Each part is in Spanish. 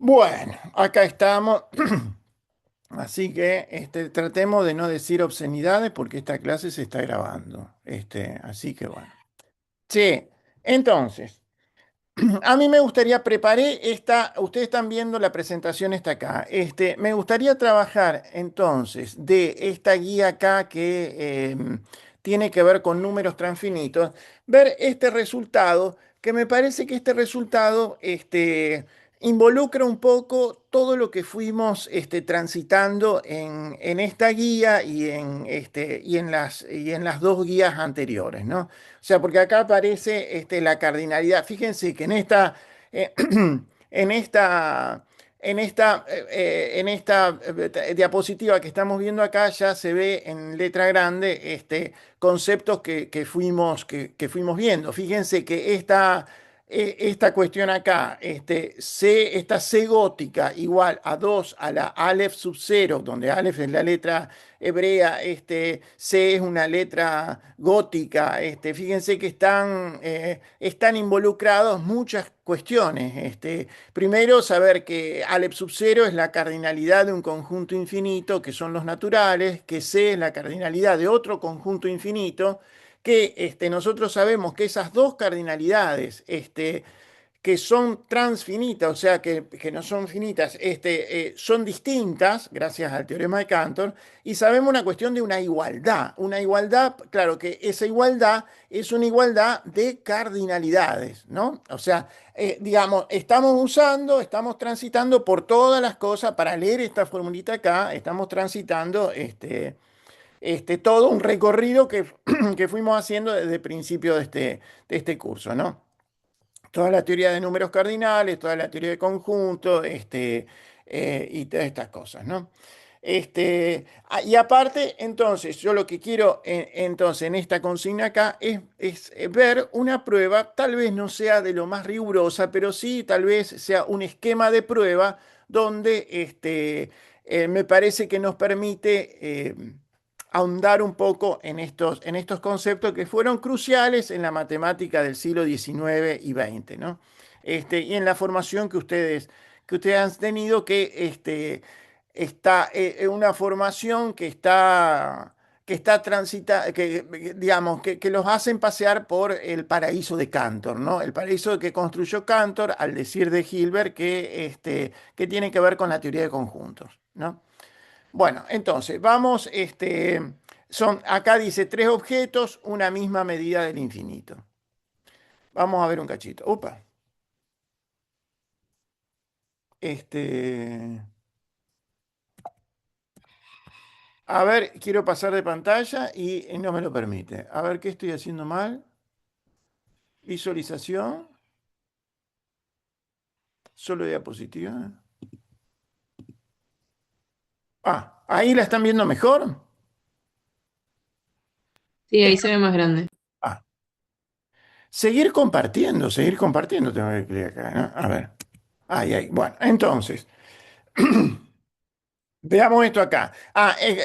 Bueno, acá estamos. Así que tratemos de no decir obscenidades porque esta clase se está grabando. Así que bueno. Sí, entonces, a mí me gustaría, preparé esta, ustedes están viendo la presentación está acá. Me gustaría trabajar entonces de esta guía acá que tiene que ver con números transfinitos, ver este resultado, que me parece que este resultado involucra un poco todo lo que fuimos transitando en esta guía y en las dos guías anteriores, ¿no? O sea, porque acá aparece la cardinalidad. Fíjense que eh, en esta, en esta diapositiva que estamos viendo acá ya se ve en letra grande conceptos que fuimos viendo. Fíjense que esta cuestión acá, esta C gótica igual a 2 a la Aleph sub 0, donde Aleph es la letra hebrea, C es una letra gótica. Fíjense que están involucrados muchas cuestiones. Primero, saber que Aleph sub 0 es la cardinalidad de un conjunto infinito, que son los naturales, que C es la cardinalidad de otro conjunto infinito, que nosotros sabemos que esas dos cardinalidades, que son transfinitas, o sea, que no son finitas, son distintas, gracias al teorema de Cantor, y sabemos una cuestión de una igualdad, claro que esa igualdad es una igualdad de cardinalidades, ¿no? O sea, digamos, estamos transitando por todas las cosas, para leer esta formulita acá, estamos transitando todo un recorrido que fuimos haciendo desde el principio de este curso, ¿no? Toda la teoría de números cardinales, toda la teoría de conjuntos, y todas estas cosas, ¿no? Y aparte, entonces, yo lo que quiero entonces en esta consigna acá es ver una prueba, tal vez no sea de lo más rigurosa, pero sí tal vez sea un esquema de prueba donde me parece que nos permite ahondar un poco en estos conceptos que fueron cruciales en la matemática del siglo XIX y XX, ¿no? Y en la formación que ustedes han tenido, que está una formación que está digamos, que los hacen pasear por el paraíso de Cantor, ¿no? El paraíso que construyó Cantor, al decir de Hilbert, que tiene que ver con la teoría de conjuntos, ¿no? Bueno, entonces, vamos, acá dice tres objetos, una misma medida del infinito. Vamos a ver un cachito. Opa. Este, a ver, quiero pasar de pantalla y no me lo permite. A ver, ¿qué estoy haciendo mal? Visualización, solo diapositiva. Ah, ahí la están viendo mejor. Sí, ahí se ve más grande. Ah, seguir compartiendo, tengo que clicar acá, ¿no? A ver. Ahí, ahí. Bueno, entonces. Veamos esto acá.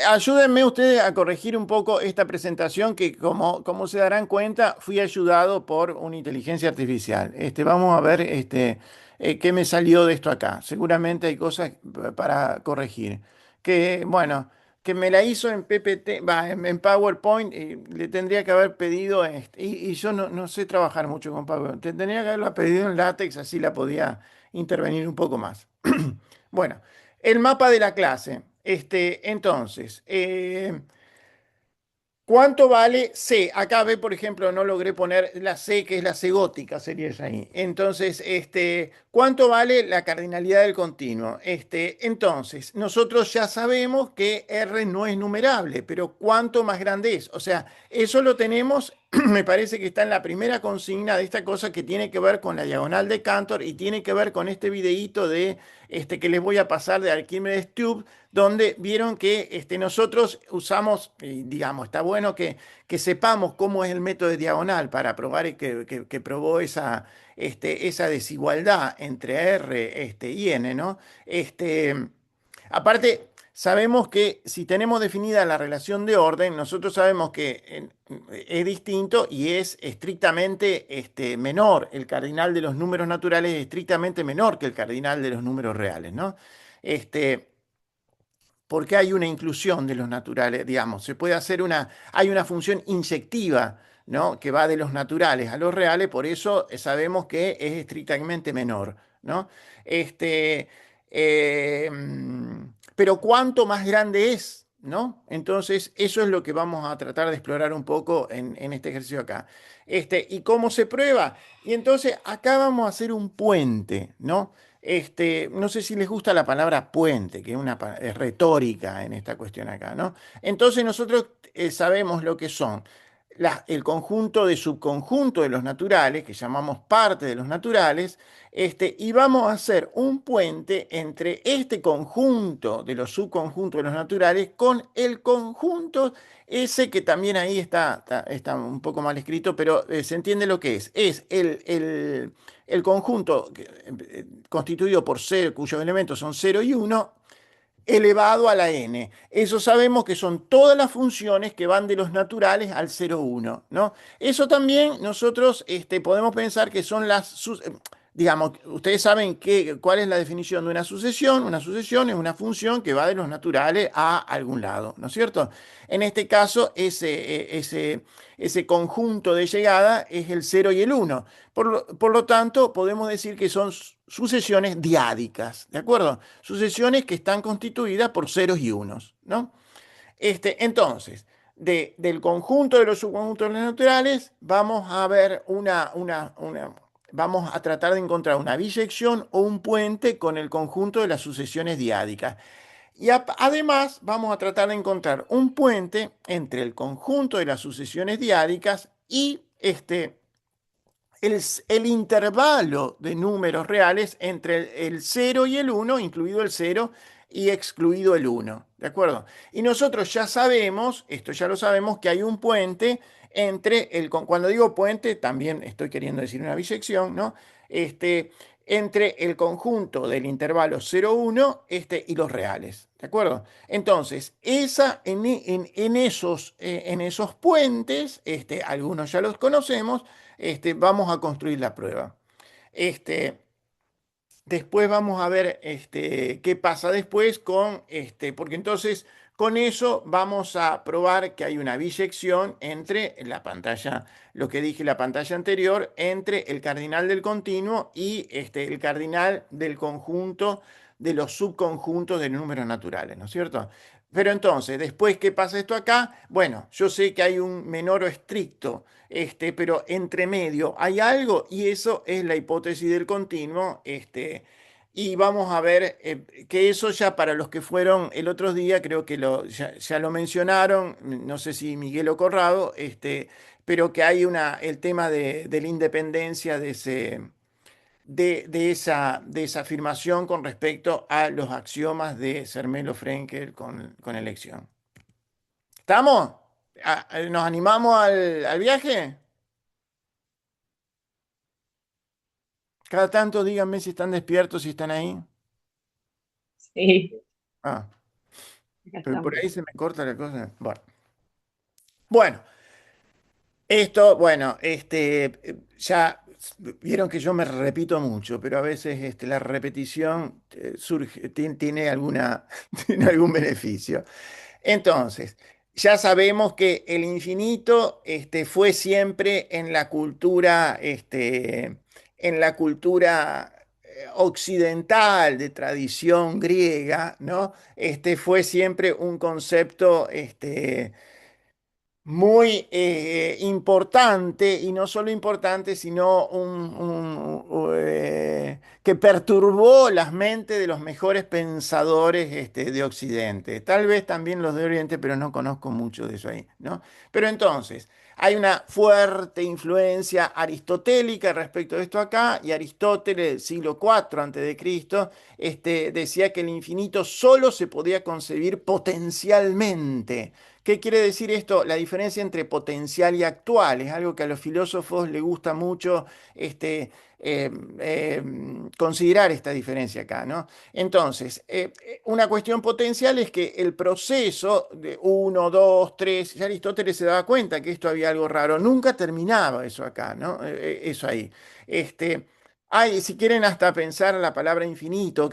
Ayúdenme ustedes a corregir un poco esta presentación que, como se darán cuenta, fui ayudado por una inteligencia artificial. Vamos a ver qué me salió de esto acá. Seguramente hay cosas para corregir. Que, bueno, que me la hizo en PPT, en PowerPoint, y le tendría que haber pedido, y yo no sé trabajar mucho con PowerPoint. Tendría que haberlo pedido en LaTeX, así la podía intervenir un poco más. Bueno. El mapa de la clase. Entonces, ¿cuánto vale C? Acá ve, por ejemplo, no logré poner la C, que es la C gótica, sería esa ahí. Entonces, ¿cuánto vale la cardinalidad del continuo? Entonces, nosotros ya sabemos que R no es numerable, pero ¿cuánto más grande es? O sea, eso lo tenemos, me parece que está en la primera consigna de esta cosa que tiene que ver con la diagonal de Cantor y tiene que ver con este videíto que les voy a pasar de Archimedes Tube, donde vieron que nosotros usamos, digamos, está bueno que sepamos cómo es el método de diagonal para probar que probó esa desigualdad entre R y N, ¿no? Aparte, sabemos que si tenemos definida la relación de orden, nosotros sabemos que es distinto y es estrictamente menor. El cardinal de los números naturales es estrictamente menor que el cardinal de los números reales, ¿no? Este, porque hay una inclusión de los naturales, digamos, se puede hacer hay una función inyectiva, ¿no? Que va de los naturales a los reales, por eso sabemos que es estrictamente menor, ¿no? Este, eh, pero cuánto más grande es, ¿no? Entonces, eso es lo que vamos a tratar de explorar un poco en este ejercicio acá. ¿Y cómo se prueba? Y entonces, acá vamos a hacer un puente, ¿no? No sé si les gusta la palabra puente, que es retórica en esta cuestión acá, ¿no? Entonces nosotros sabemos lo que son el conjunto de subconjuntos de los naturales, que llamamos parte de los naturales, y vamos a hacer un puente entre este conjunto de los subconjuntos de los naturales con el conjunto ese que también ahí está un poco mal escrito, pero se entiende lo que es. Es el conjunto constituido por cero, cuyos elementos son 0 y 1, elevado a la n. Eso sabemos que son todas las funciones que van de los naturales al 0,1, ¿no? Eso también nosotros podemos pensar que son digamos, ustedes saben cuál es la definición de una sucesión. Una sucesión es una función que va de los naturales a algún lado, ¿no es cierto? En este caso, ese conjunto de llegada es el 0 y el 1. Por lo tanto, podemos decir que son sucesiones diádicas, ¿de acuerdo? Sucesiones que están constituidas por ceros y unos, ¿no? Entonces, del conjunto de los subconjuntos naturales, vamos a ver vamos a tratar de encontrar una biyección o un puente con el conjunto de las sucesiones diádicas. Y además vamos a tratar de encontrar un puente entre el conjunto de las sucesiones diádicas y el intervalo de números reales entre el 0 y el 1, incluido el 0 y excluido el 1. ¿De acuerdo? Y nosotros ya sabemos, esto ya lo sabemos, que hay un puente cuando digo puente, también estoy queriendo decir una bisección, ¿no? Entre el conjunto del intervalo 0,1 y los reales. ¿De acuerdo? Entonces, en esos puentes, algunos ya los conocemos, vamos a construir la prueba. Este, Después vamos a ver qué pasa después porque entonces con eso vamos a probar que hay una biyección entre la pantalla, lo que dije la pantalla anterior, entre el cardinal del continuo y el cardinal del conjunto de los subconjuntos de números naturales, ¿no es cierto? Pero entonces, después, ¿qué pasa esto acá? Bueno, yo sé que hay un menor estricto, pero entre medio hay algo y eso es la hipótesis del continuo, y vamos a ver que eso ya para los que fueron el otro día, creo que ya lo mencionaron, no sé si Miguel o Corrado, pero que hay el tema de la independencia de esa afirmación con respecto a los axiomas de Zermelo-Fraenkel con elección. ¿Estamos? ¿Nos animamos al viaje? Cada tanto díganme si están despiertos, si están ahí. Sí, Ah, acá pero por estamos. ahí se me corta la cosa. Bueno, esto, bueno, ya vieron que yo me repito mucho, pero a veces la repetición tiene tiene algún beneficio. Entonces, ya sabemos que el infinito fue siempre en la cultura occidental de tradición griega, ¿no? Fue siempre un concepto muy importante, y no solo importante, sino que perturbó las mentes de los mejores pensadores de Occidente. Tal vez también los de Oriente, pero no conozco mucho de eso ahí, ¿no? Pero entonces, hay una fuerte influencia aristotélica respecto de esto acá, y Aristóteles, del siglo IV antes de Cristo, decía que el infinito solo se podía concebir potencialmente, ¿Qué quiere decir esto? La diferencia entre potencial y actual es algo que a los filósofos les gusta mucho este, considerar esta diferencia acá, ¿no? Entonces, una cuestión potencial es que el proceso de uno, dos, tres, ya Aristóteles se daba cuenta que esto había algo raro, nunca terminaba eso acá, ¿no? Eso ahí. Este, hay, si quieren hasta pensar la palabra infinito,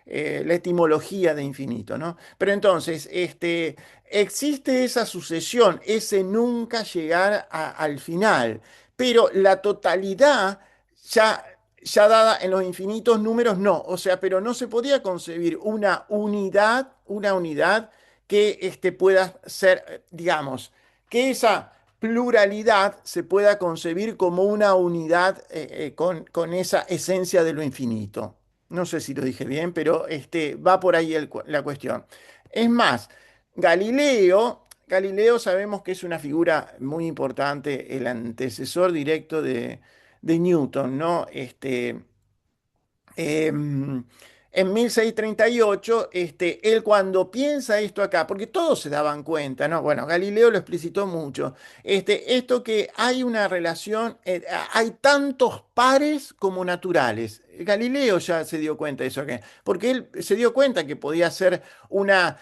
la etimología de infinito, ¿no? Pero entonces, existe esa sucesión, ese nunca llegar al final, pero la totalidad ya, ya dada en los infinitos números, no. O sea, pero no se podía concebir una unidad que pueda ser, digamos, que esa pluralidad se pueda concebir como una unidad con esa esencia de lo infinito. No sé si lo dije bien, pero va por ahí la cuestión. Es más, Galileo sabemos que es una figura muy importante, el antecesor directo de Newton, ¿no? En 1638, él cuando piensa esto acá, porque todos se daban cuenta, ¿no? Bueno, Galileo lo explicitó mucho, esto que hay una relación, hay tantos pares como naturales. Galileo ya se dio cuenta de eso, porque él se dio cuenta que podía hacer una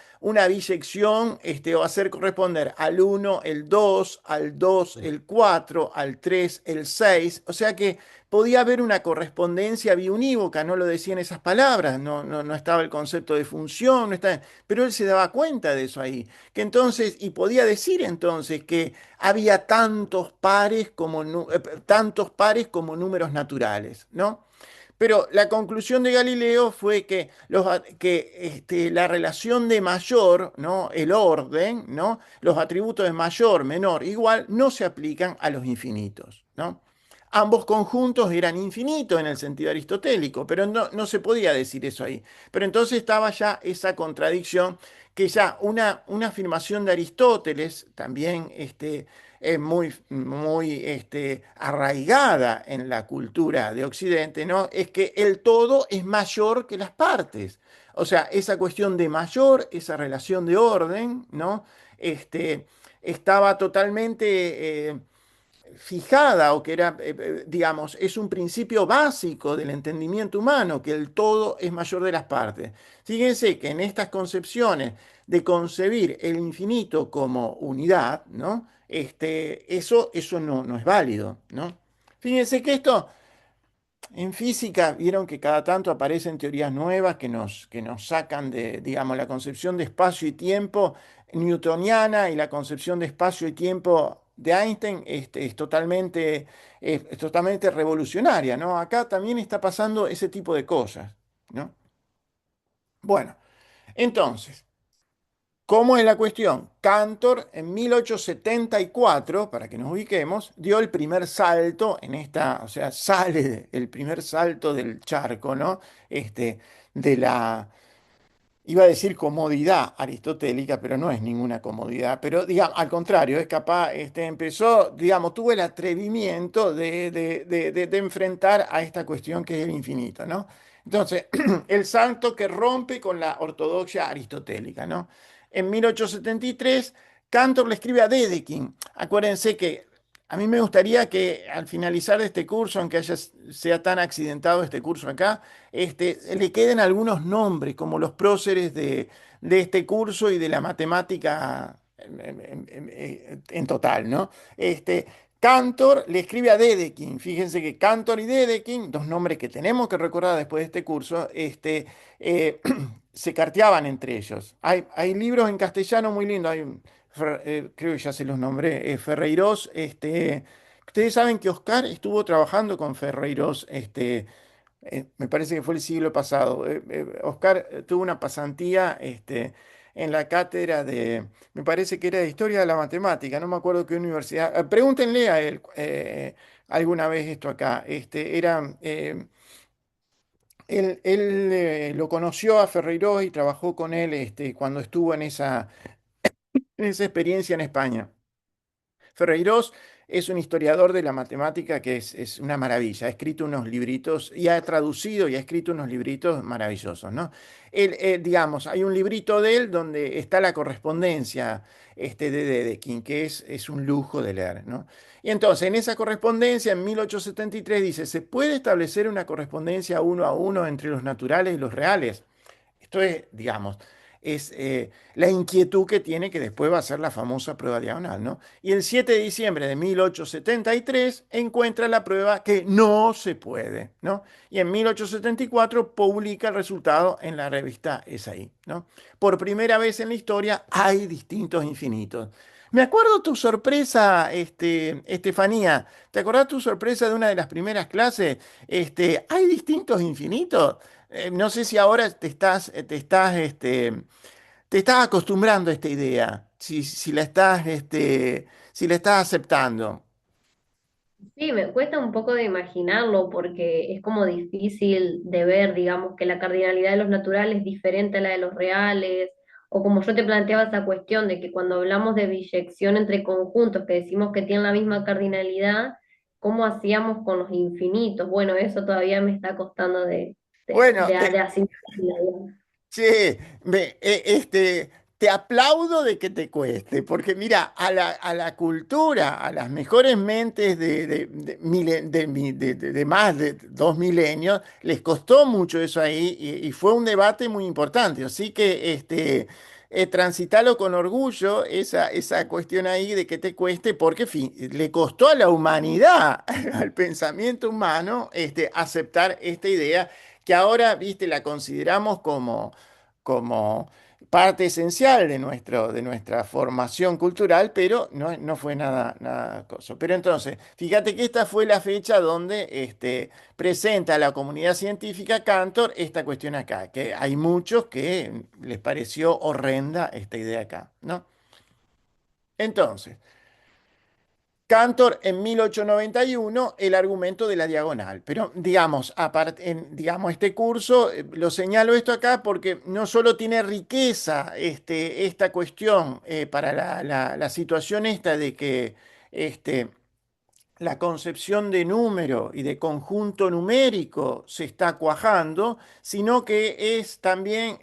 bisección, o hacer corresponder al uno el 2 al 2 el 4 al 3 el 6 o sea que podía haber una correspondencia biunívoca, no lo decían esas palabras, no estaba el concepto de función, no estaba, pero él se daba cuenta de eso ahí, que entonces, y podía decir entonces que había tantos pares como números naturales, ¿no? Pero la conclusión de Galileo fue que, la relación de mayor, ¿no? El orden, ¿no? Los atributos de mayor, menor, igual, no se aplican a los infinitos, ¿no? Ambos conjuntos eran infinitos en el sentido aristotélico, pero no se podía decir eso ahí. Pero entonces estaba ya esa contradicción que ya una afirmación de Aristóteles, también muy arraigada en la cultura de Occidente, ¿no? Es que el todo es mayor que las partes. O sea, esa cuestión de mayor, esa relación de orden, ¿no? Este, estaba totalmente fijada o que era, digamos, es un principio básico del entendimiento humano, que el todo es mayor de las partes. Fíjense que en estas concepciones de concebir el infinito como unidad, ¿no? Eso no es válido, ¿no? Fíjense que esto en física, vieron que cada tanto aparecen teorías nuevas que nos sacan de, digamos, la concepción de espacio y tiempo newtoniana y la concepción de espacio y tiempo de Einstein es totalmente revolucionaria, ¿no? Acá también está pasando ese tipo de cosas, ¿no? Bueno, entonces, ¿cómo es la cuestión? Cantor en 1874, para que nos ubiquemos, dio el primer salto en esta, o sea, sale el primer salto del charco, ¿no? De la, iba a decir comodidad aristotélica, pero no es ninguna comodidad, pero digamos, al contrario, es capaz, empezó, digamos, tuvo el atrevimiento de enfrentar a esta cuestión que es el infinito, ¿no? Entonces, el salto que rompe con la ortodoxia aristotélica, ¿no? En 1873, Cantor le escribe a Dedekind. Acuérdense que a mí me gustaría que al finalizar de este curso, aunque sea tan accidentado este curso acá, le queden algunos nombres como los próceres de este curso y de la matemática en total, ¿no? Cantor le escribe a Dedekind, fíjense que Cantor y Dedekind, dos nombres que tenemos que recordar después de este curso, eh, se carteaban entre ellos. Hay libros en castellano muy lindos, creo que ya se los nombré, Ferreiros, ustedes saben que Oscar estuvo trabajando con Ferreiros, me parece que fue el siglo pasado. Oscar tuvo una pasantía en la cátedra me parece que era de Historia de la Matemática, no me acuerdo qué universidad. Pregúntenle a él alguna vez esto acá. Él lo conoció a Ferreirós y trabajó con él cuando estuvo en esa experiencia en España. Ferreiros es un historiador de la matemática que es una maravilla. Ha escrito unos libritos y ha traducido y ha escrito unos libritos maravillosos, ¿no? Digamos, hay un librito de él donde está la correspondencia de Dedekind, que es un lujo de leer, ¿no? Y entonces, en esa correspondencia, en 1873, dice, ¿se puede establecer una correspondencia uno a uno entre los naturales y los reales? Esto es, digamos, es la inquietud que tiene que después va a ser la famosa prueba diagonal, ¿no? Y el 7 de diciembre de 1873 encuentra la prueba que no se puede, ¿no? Y en 1874 publica el resultado en la revista SI, ¿no? Por primera vez en la historia hay distintos infinitos. Me acuerdo tu sorpresa, Estefanía. ¿Te acordás tu sorpresa de una de las primeras clases? ¿Hay distintos infinitos? No sé si ahora te estás acostumbrando a esta idea, si la estás aceptando. Sí, me cuesta un poco de imaginarlo porque es como difícil de ver, digamos, que la cardinalidad de los naturales es diferente a la de los reales, o como yo te planteaba esa cuestión de que cuando hablamos de biyección entre conjuntos que decimos que tienen la misma cardinalidad, ¿cómo hacíamos con los infinitos? Bueno, eso todavía me está costando Bueno, de asimilar. che, te aplaudo de que te cueste, porque mira, a la cultura, a las mejores mentes de más de 2 milenios, les costó mucho eso ahí y fue un debate muy importante. Así que transitalo con orgullo, esa cuestión ahí de que te cueste, porque en fin, le costó a la humanidad, al pensamiento humano, aceptar esta idea que ahora, viste, la consideramos como parte esencial de nuestra formación cultural, pero no fue nada cosa. Pero entonces, fíjate que esta fue la fecha donde presenta a la comunidad científica Cantor esta cuestión acá, que hay muchos que les pareció horrenda esta idea acá, ¿no? Entonces, Cantor en 1891 el argumento de la diagonal. Pero digamos, digamos este curso, lo señalo esto acá porque no solo tiene riqueza esta cuestión para la situación esta de que este, la concepción de número y de conjunto numérico se está cuajando, sino que es también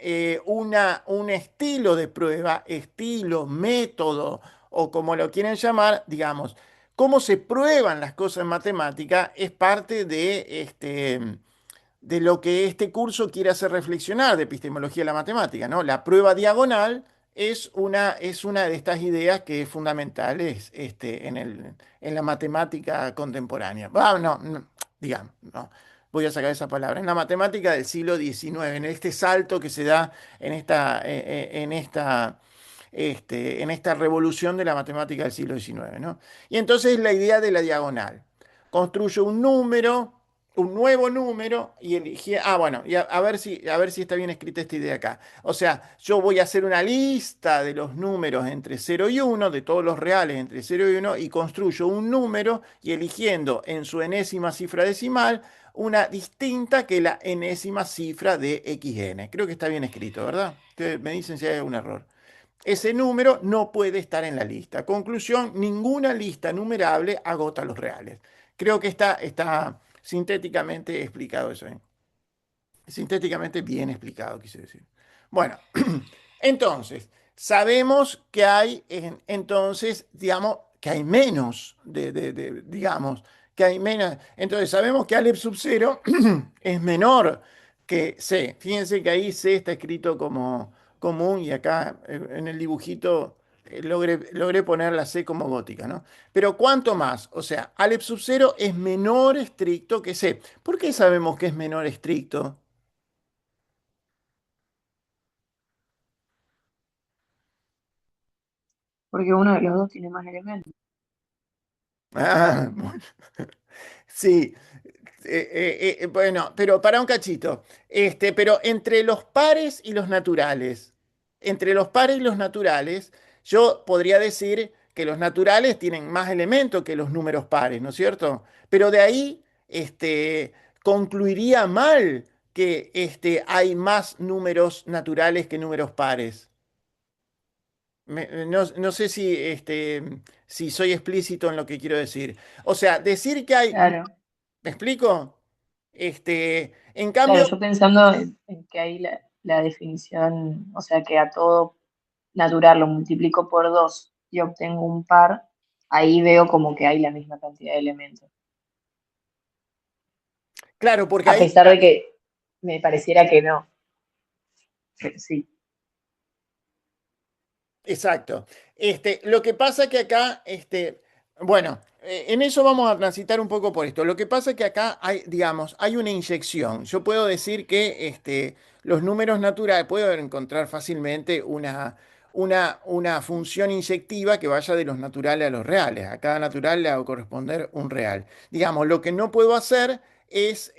un estilo de prueba, estilo, método, o como lo quieren llamar, digamos, cómo se prueban las cosas en matemática es parte de lo que este curso quiere hacer reflexionar de epistemología de la matemática, ¿no? La prueba diagonal es una de estas ideas que es fundamental en la matemática contemporánea. No, digamos, no, voy a sacar esa palabra. En la matemática del siglo XIX, en este salto que se da en esta revolución de la matemática del siglo XIX, ¿no? Y entonces la idea de la diagonal. Construyo un número, un nuevo número y elegí, bueno, y a ver si está bien escrita esta idea acá. O sea, yo voy a hacer una lista de los números entre 0 y 1, de todos los reales entre 0 y 1, y construyo un número y eligiendo en su enésima cifra decimal una distinta que la enésima cifra de xn. Creo que está bien escrito, ¿verdad? Ustedes me dicen si hay algún error. Ese número no puede estar en la lista. Conclusión, ninguna lista numerable agota los reales. Creo que está sintéticamente explicado eso, ¿eh? Sintéticamente bien explicado, quise decir. Bueno, entonces, sabemos que hay, entonces, digamos, que hay menos digamos, que hay menos. Entonces, sabemos que Aleph sub 0 es menor que C. Fíjense que ahí C está escrito como común y acá en el dibujito logré poner la C como gótica, ¿no? Pero ¿cuánto más? O sea, Aleph sub 0 es menor estricto que C. ¿Por qué sabemos que es menor estricto? Porque uno de los dos tiene más elementos. Ah, bueno. Sí, bueno, pero para un cachito. Pero entre los pares y los naturales, entre los pares y los naturales, yo podría decir que los naturales tienen más elementos que los números pares, ¿no es cierto? Pero de ahí, concluiría mal que hay más números naturales que números pares. no sé si, si soy explícito en lo que quiero decir. O sea, decir que hay, Claro, ¿me explico? En claro, cambio, yo pensando en que ahí la definición, o sea, que a todo natural lo multiplico por 2 y obtengo un par, ahí veo como que hay la misma cantidad de elementos. claro, porque A ahí, pesar de que me pareciera que no, pero sí. exacto. Lo que pasa que acá, bueno, en eso vamos a transitar un poco por esto. Lo que pasa que acá hay, digamos, hay una inyección. Yo puedo decir que los números naturales, puedo encontrar fácilmente una función inyectiva que vaya de los naturales a los reales. A cada natural le va a corresponder un real. Digamos, lo que no puedo hacer es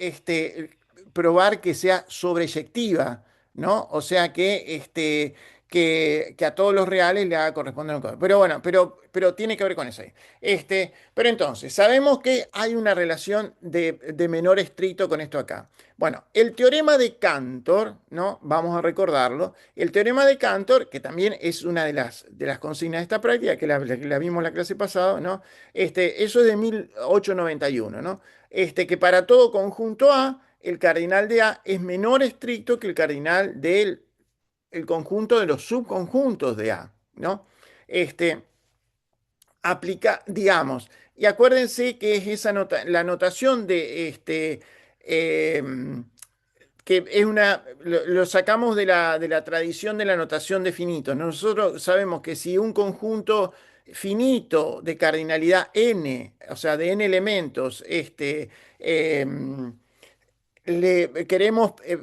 probar que sea sobreyectiva, ¿no? O sea que a todos los reales le haga corresponder un código. Pero bueno, pero tiene que ver con eso ahí. Pero entonces, sabemos que hay una relación de menor estricto con esto acá. Bueno, el teorema de Cantor, ¿no? Vamos a recordarlo. El teorema de Cantor, que también es una de las consignas de esta práctica, que la vimos la clase pasada, ¿no? Eso es de 1891, ¿no? Que para todo conjunto A, el cardinal de A es menor estricto que el cardinal del el conjunto de los subconjuntos de A, ¿no? Este, digamos, y acuérdense que es la notación de eh, que es lo sacamos de la tradición de la notación de finitos. Nosotros sabemos que si un conjunto finito de cardinalidad n, o sea, de n elementos, eh,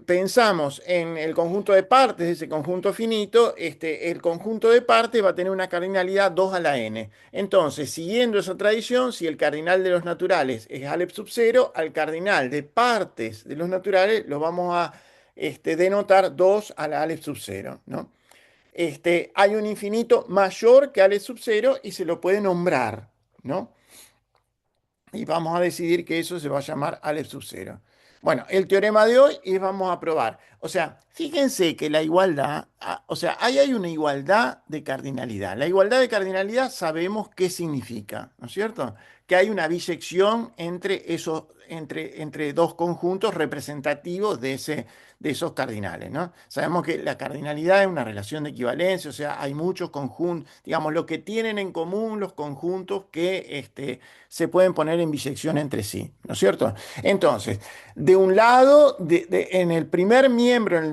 pensamos en el conjunto de partes de ese conjunto finito, el conjunto de partes va a tener una cardinalidad 2 a la n. Entonces, siguiendo esa tradición, si el cardinal de los naturales es Aleph sub 0, al cardinal de partes de los naturales lo vamos a denotar 2 a la Aleph sub 0, ¿no? Hay un infinito mayor que Aleph sub 0 y se lo puede nombrar, ¿no? Y vamos a decidir que eso se va a llamar Aleph sub 0. Bueno, el teorema de hoy y vamos a probar. O sea, fíjense que la igualdad, o sea, ahí hay una igualdad de cardinalidad. La igualdad de cardinalidad sabemos qué significa, ¿no es cierto? Que hay una bisección entre dos conjuntos representativos de esos cardinales, ¿no? Sabemos que la cardinalidad es una relación de equivalencia, o sea, hay muchos conjuntos, digamos, lo que tienen en común los conjuntos que se pueden poner en bisección entre sí, ¿no es cierto? Entonces, de un lado, en el primer miembro, en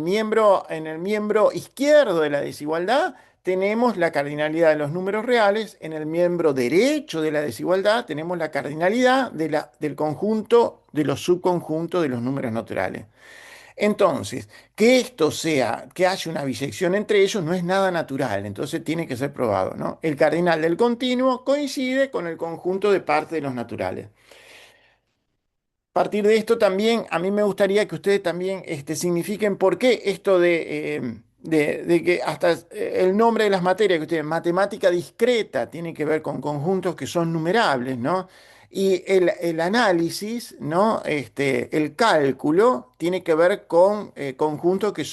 el miembro izquierdo de la desigualdad, tenemos la cardinalidad de los números reales. En el miembro derecho de la desigualdad tenemos la cardinalidad del conjunto, de los subconjuntos de los números naturales. Entonces, que esto sea, que haya una bisección entre ellos no es nada natural, entonces tiene que ser probado, ¿no? El cardinal del continuo coincide con el conjunto de partes de los naturales. A partir de esto también, a mí me gustaría que ustedes también signifiquen por qué esto de que hasta el nombre de las materias que ustedes, matemática discreta, tiene que ver con conjuntos que son numerables, ¿no? Y el análisis, ¿no? El cálculo tiene que ver con conjuntos que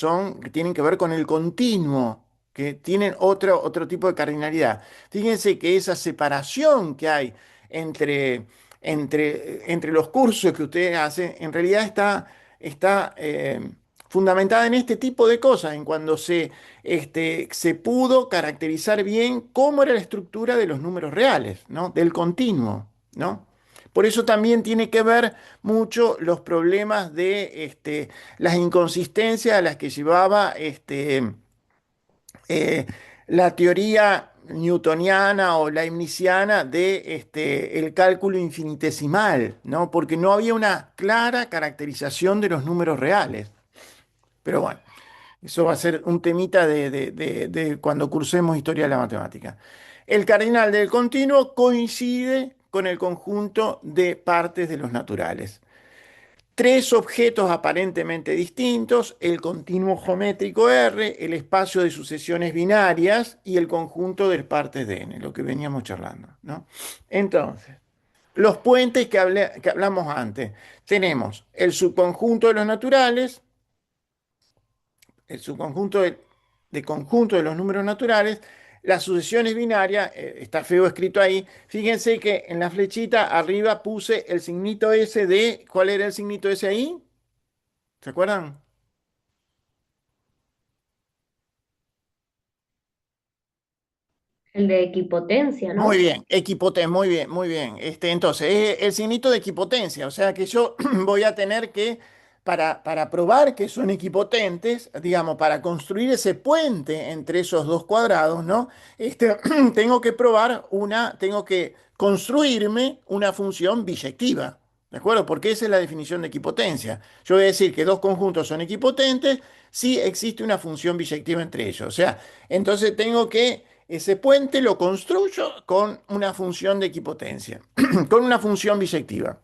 tienen que ver con el continuo, que tienen otro tipo de cardinalidad. Fíjense que esa separación que hay entre entre los cursos que ustedes hacen, en realidad está fundamentada en este tipo de cosas, en cuando se pudo caracterizar bien cómo era la estructura de los números reales, ¿no? Del continuo, ¿no? Por eso también tiene que ver mucho los problemas de las inconsistencias a las que llevaba eh, la teoría newtoniana o leibniziana de el cálculo infinitesimal, ¿no? Porque no había una clara caracterización de los números reales. Pero bueno, eso va a ser un temita de cuando cursemos historia de la matemática. El cardinal del continuo coincide con el conjunto de partes de los naturales. Tres objetos aparentemente distintos, el continuo geométrico R, el espacio de sucesiones binarias y el conjunto de partes de n, lo que veníamos charlando, ¿no? Entonces, los puentes que hablamos antes. Tenemos el subconjunto de los naturales, el subconjunto de conjunto de los números naturales, Las sucesiones binarias, está feo escrito ahí. Fíjense que en la flechita arriba puse el signito ese de, ¿cuál era el signito ese ahí? ¿Se acuerdan? El de equipotencia, Muy ¿no? bien, equipotencia, muy bien, muy bien. Entonces, es el signito de equipotencia, o sea que yo voy a tener que, para probar que son equipotentes, digamos, para construir ese puente entre esos dos cuadrados, ¿no? Tengo que probar tengo que construirme una función biyectiva, ¿de acuerdo? Porque esa es la definición de equipotencia. Yo voy a decir que dos conjuntos son equipotentes si existe una función biyectiva entre ellos. O sea, entonces tengo que ese puente lo construyo con una función de equipotencia, con una función biyectiva.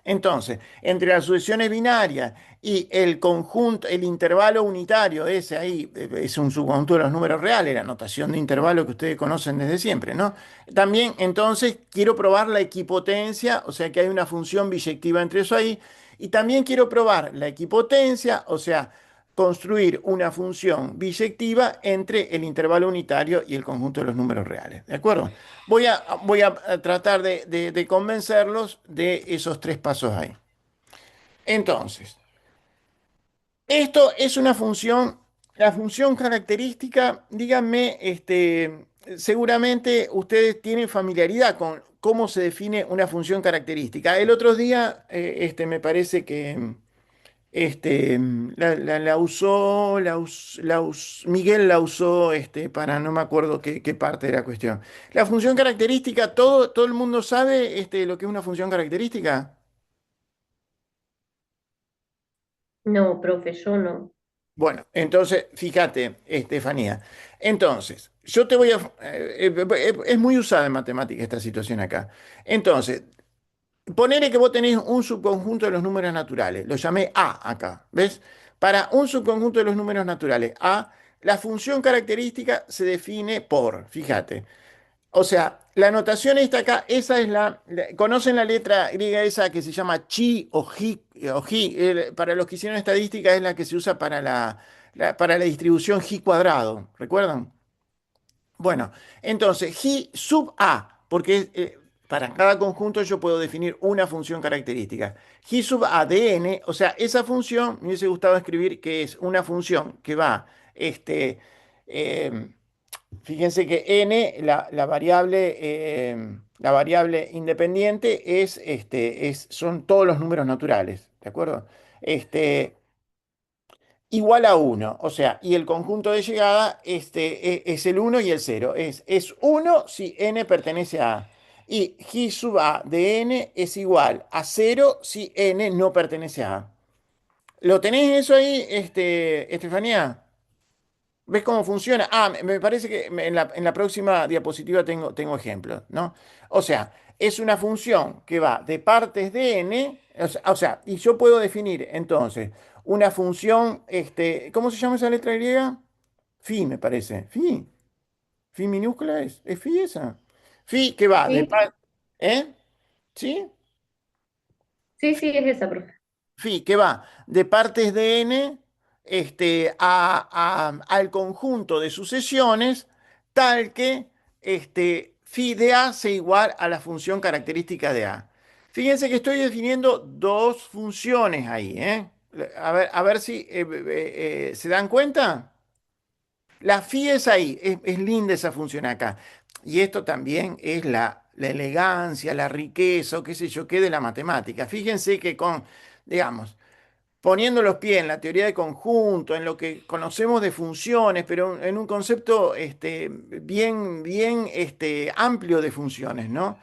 Entonces, entre las sucesiones binarias y el conjunto, el intervalo unitario, ese ahí es un subconjunto de los números reales, la notación de intervalo que ustedes conocen desde siempre, ¿no? También, entonces, quiero probar la equipotencia, o sea que hay una función biyectiva entre eso ahí, y también quiero probar la equipotencia, o sea, construir una función biyectiva entre el intervalo unitario y el conjunto de los números reales, ¿de acuerdo? Voy a tratar de convencerlos de esos tres pasos ahí. Entonces, esto es una función, la función característica, díganme, seguramente ustedes tienen familiaridad con cómo se define una función característica. El otro día, me parece que la usó, Miguel la usó, para no me acuerdo qué parte de la cuestión. La función característica, todo el mundo sabe, lo que es una función característica. No, profe, yo no. Bueno, entonces, fíjate, Estefanía. Entonces, yo te voy a... es muy usada en matemática esta situación acá. Entonces, ponele que vos tenés un subconjunto de los números naturales, lo llamé A acá, ¿ves? Para un subconjunto de los números naturales A, la función característica se define por, fíjate, o sea, la notación esta acá, esa es ¿conocen la letra griega esa que se llama chi o ji? Para los que hicieron estadística es la que se usa para para la distribución ji cuadrado, ¿recuerdan? Bueno, entonces, G sub A, porque para cada conjunto yo puedo definir una función característica. G sub A de n, o sea, esa función, me hubiese gustado escribir que es una función que va, eh, fíjense que n, la variable independiente son todos los números naturales, ¿de acuerdo? Este, igual a uno, o sea, y el conjunto de llegada es el uno y el cero. Es uno si n pertenece a A. Y G sub A de n es igual a cero si n no pertenece a A. ¿Lo tenés eso ahí, Estefanía? ¿Ves cómo funciona? Me parece que en la próxima diapositiva tengo ejemplos, ¿no? O sea, es una función que va de partes de n, y yo puedo definir entonces una función, ¿cómo se llama esa letra griega? Phi, me parece. Phi minúscula es phi esa. Phi que va de Sí, partes, ¿eh? ¿Sí? sí, sí, es esa, profe. Phi, que va de partes de n al conjunto de sucesiones, tal que phi de A sea igual a la función característica de A. Fíjense que estoy definiendo dos funciones ahí, ¿eh? A ver si se dan cuenta. La phi es ahí, es linda esa función acá. Y esto también es la elegancia, la riqueza, o qué sé yo, qué de la matemática. Fíjense que digamos, poniendo los pies en la teoría de conjunto, en lo que conocemos de funciones, pero en un concepto bien amplio de funciones, ¿no?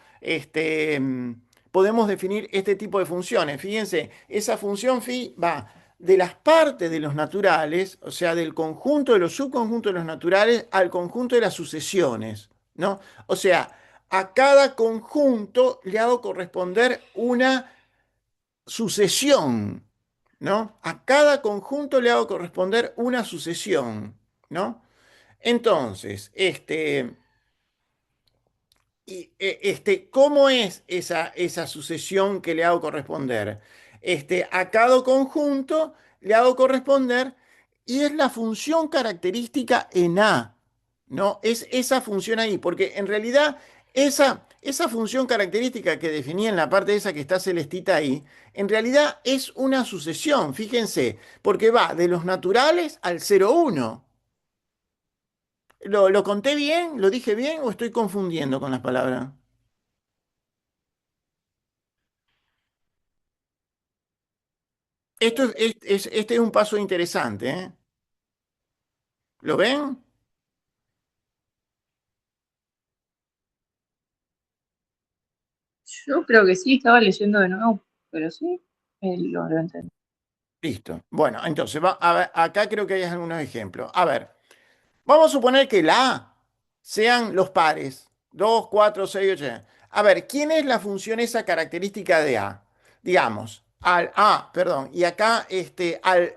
Podemos definir este tipo de funciones. Fíjense, esa función phi va de las partes de los naturales, o sea, del conjunto de los subconjuntos de los naturales al conjunto de las sucesiones, ¿no? O sea, a cada conjunto le hago corresponder una sucesión, ¿no? A cada conjunto le hago corresponder una sucesión, ¿no? Entonces, ¿cómo es esa sucesión que le hago corresponder? A cada conjunto le hago corresponder y es la función característica en A, ¿no? Es esa función ahí, porque en realidad esa función característica que definí en la parte esa que está celestita ahí, en realidad es una sucesión, fíjense, porque va de los naturales al 0,1. ¿Lo conté bien? ¿Lo dije bien o estoy confundiendo con las palabras? Este es un paso interesante, ¿eh? ¿Lo ven? Yo creo que sí, estaba leyendo de nuevo, pero sí, lo entendí. Listo. Bueno, entonces, a ver, acá creo que hay algunos ejemplos. A ver. Vamos a suponer que la A sean los pares, 2, 4, 6, 8. A ver, ¿quién es la función esa característica de A? Digamos, perdón, y acá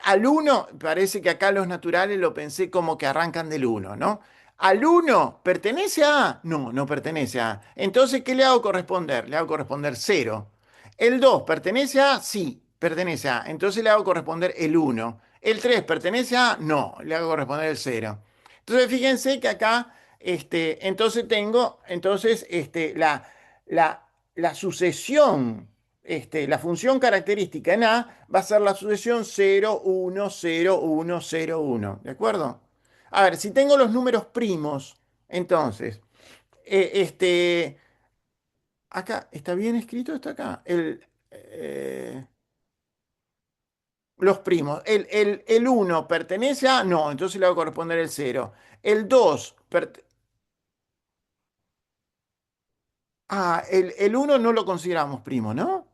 al 1, parece que acá los naturales lo pensé como que arrancan del 1, ¿no? ¿Al 1 pertenece a A? No, no pertenece a A. Entonces, ¿qué le hago corresponder? Le hago corresponder 0. ¿El 2 pertenece a A? Sí, pertenece a A. Entonces le hago corresponder el 1. ¿El 3 pertenece a A? No, le hago corresponder el 0. Entonces, fíjense que acá, entonces tengo, la sucesión, la función característica en A va a ser la sucesión 0, 1, 0, 1, 0, 1. ¿De acuerdo? A ver, si tengo los números primos, entonces, acá, ¿está bien escrito esto acá? Los primos. El 1 pertenece a, no, entonces le va a corresponder el 0. El 2 el 1 no lo consideramos primo, ¿no?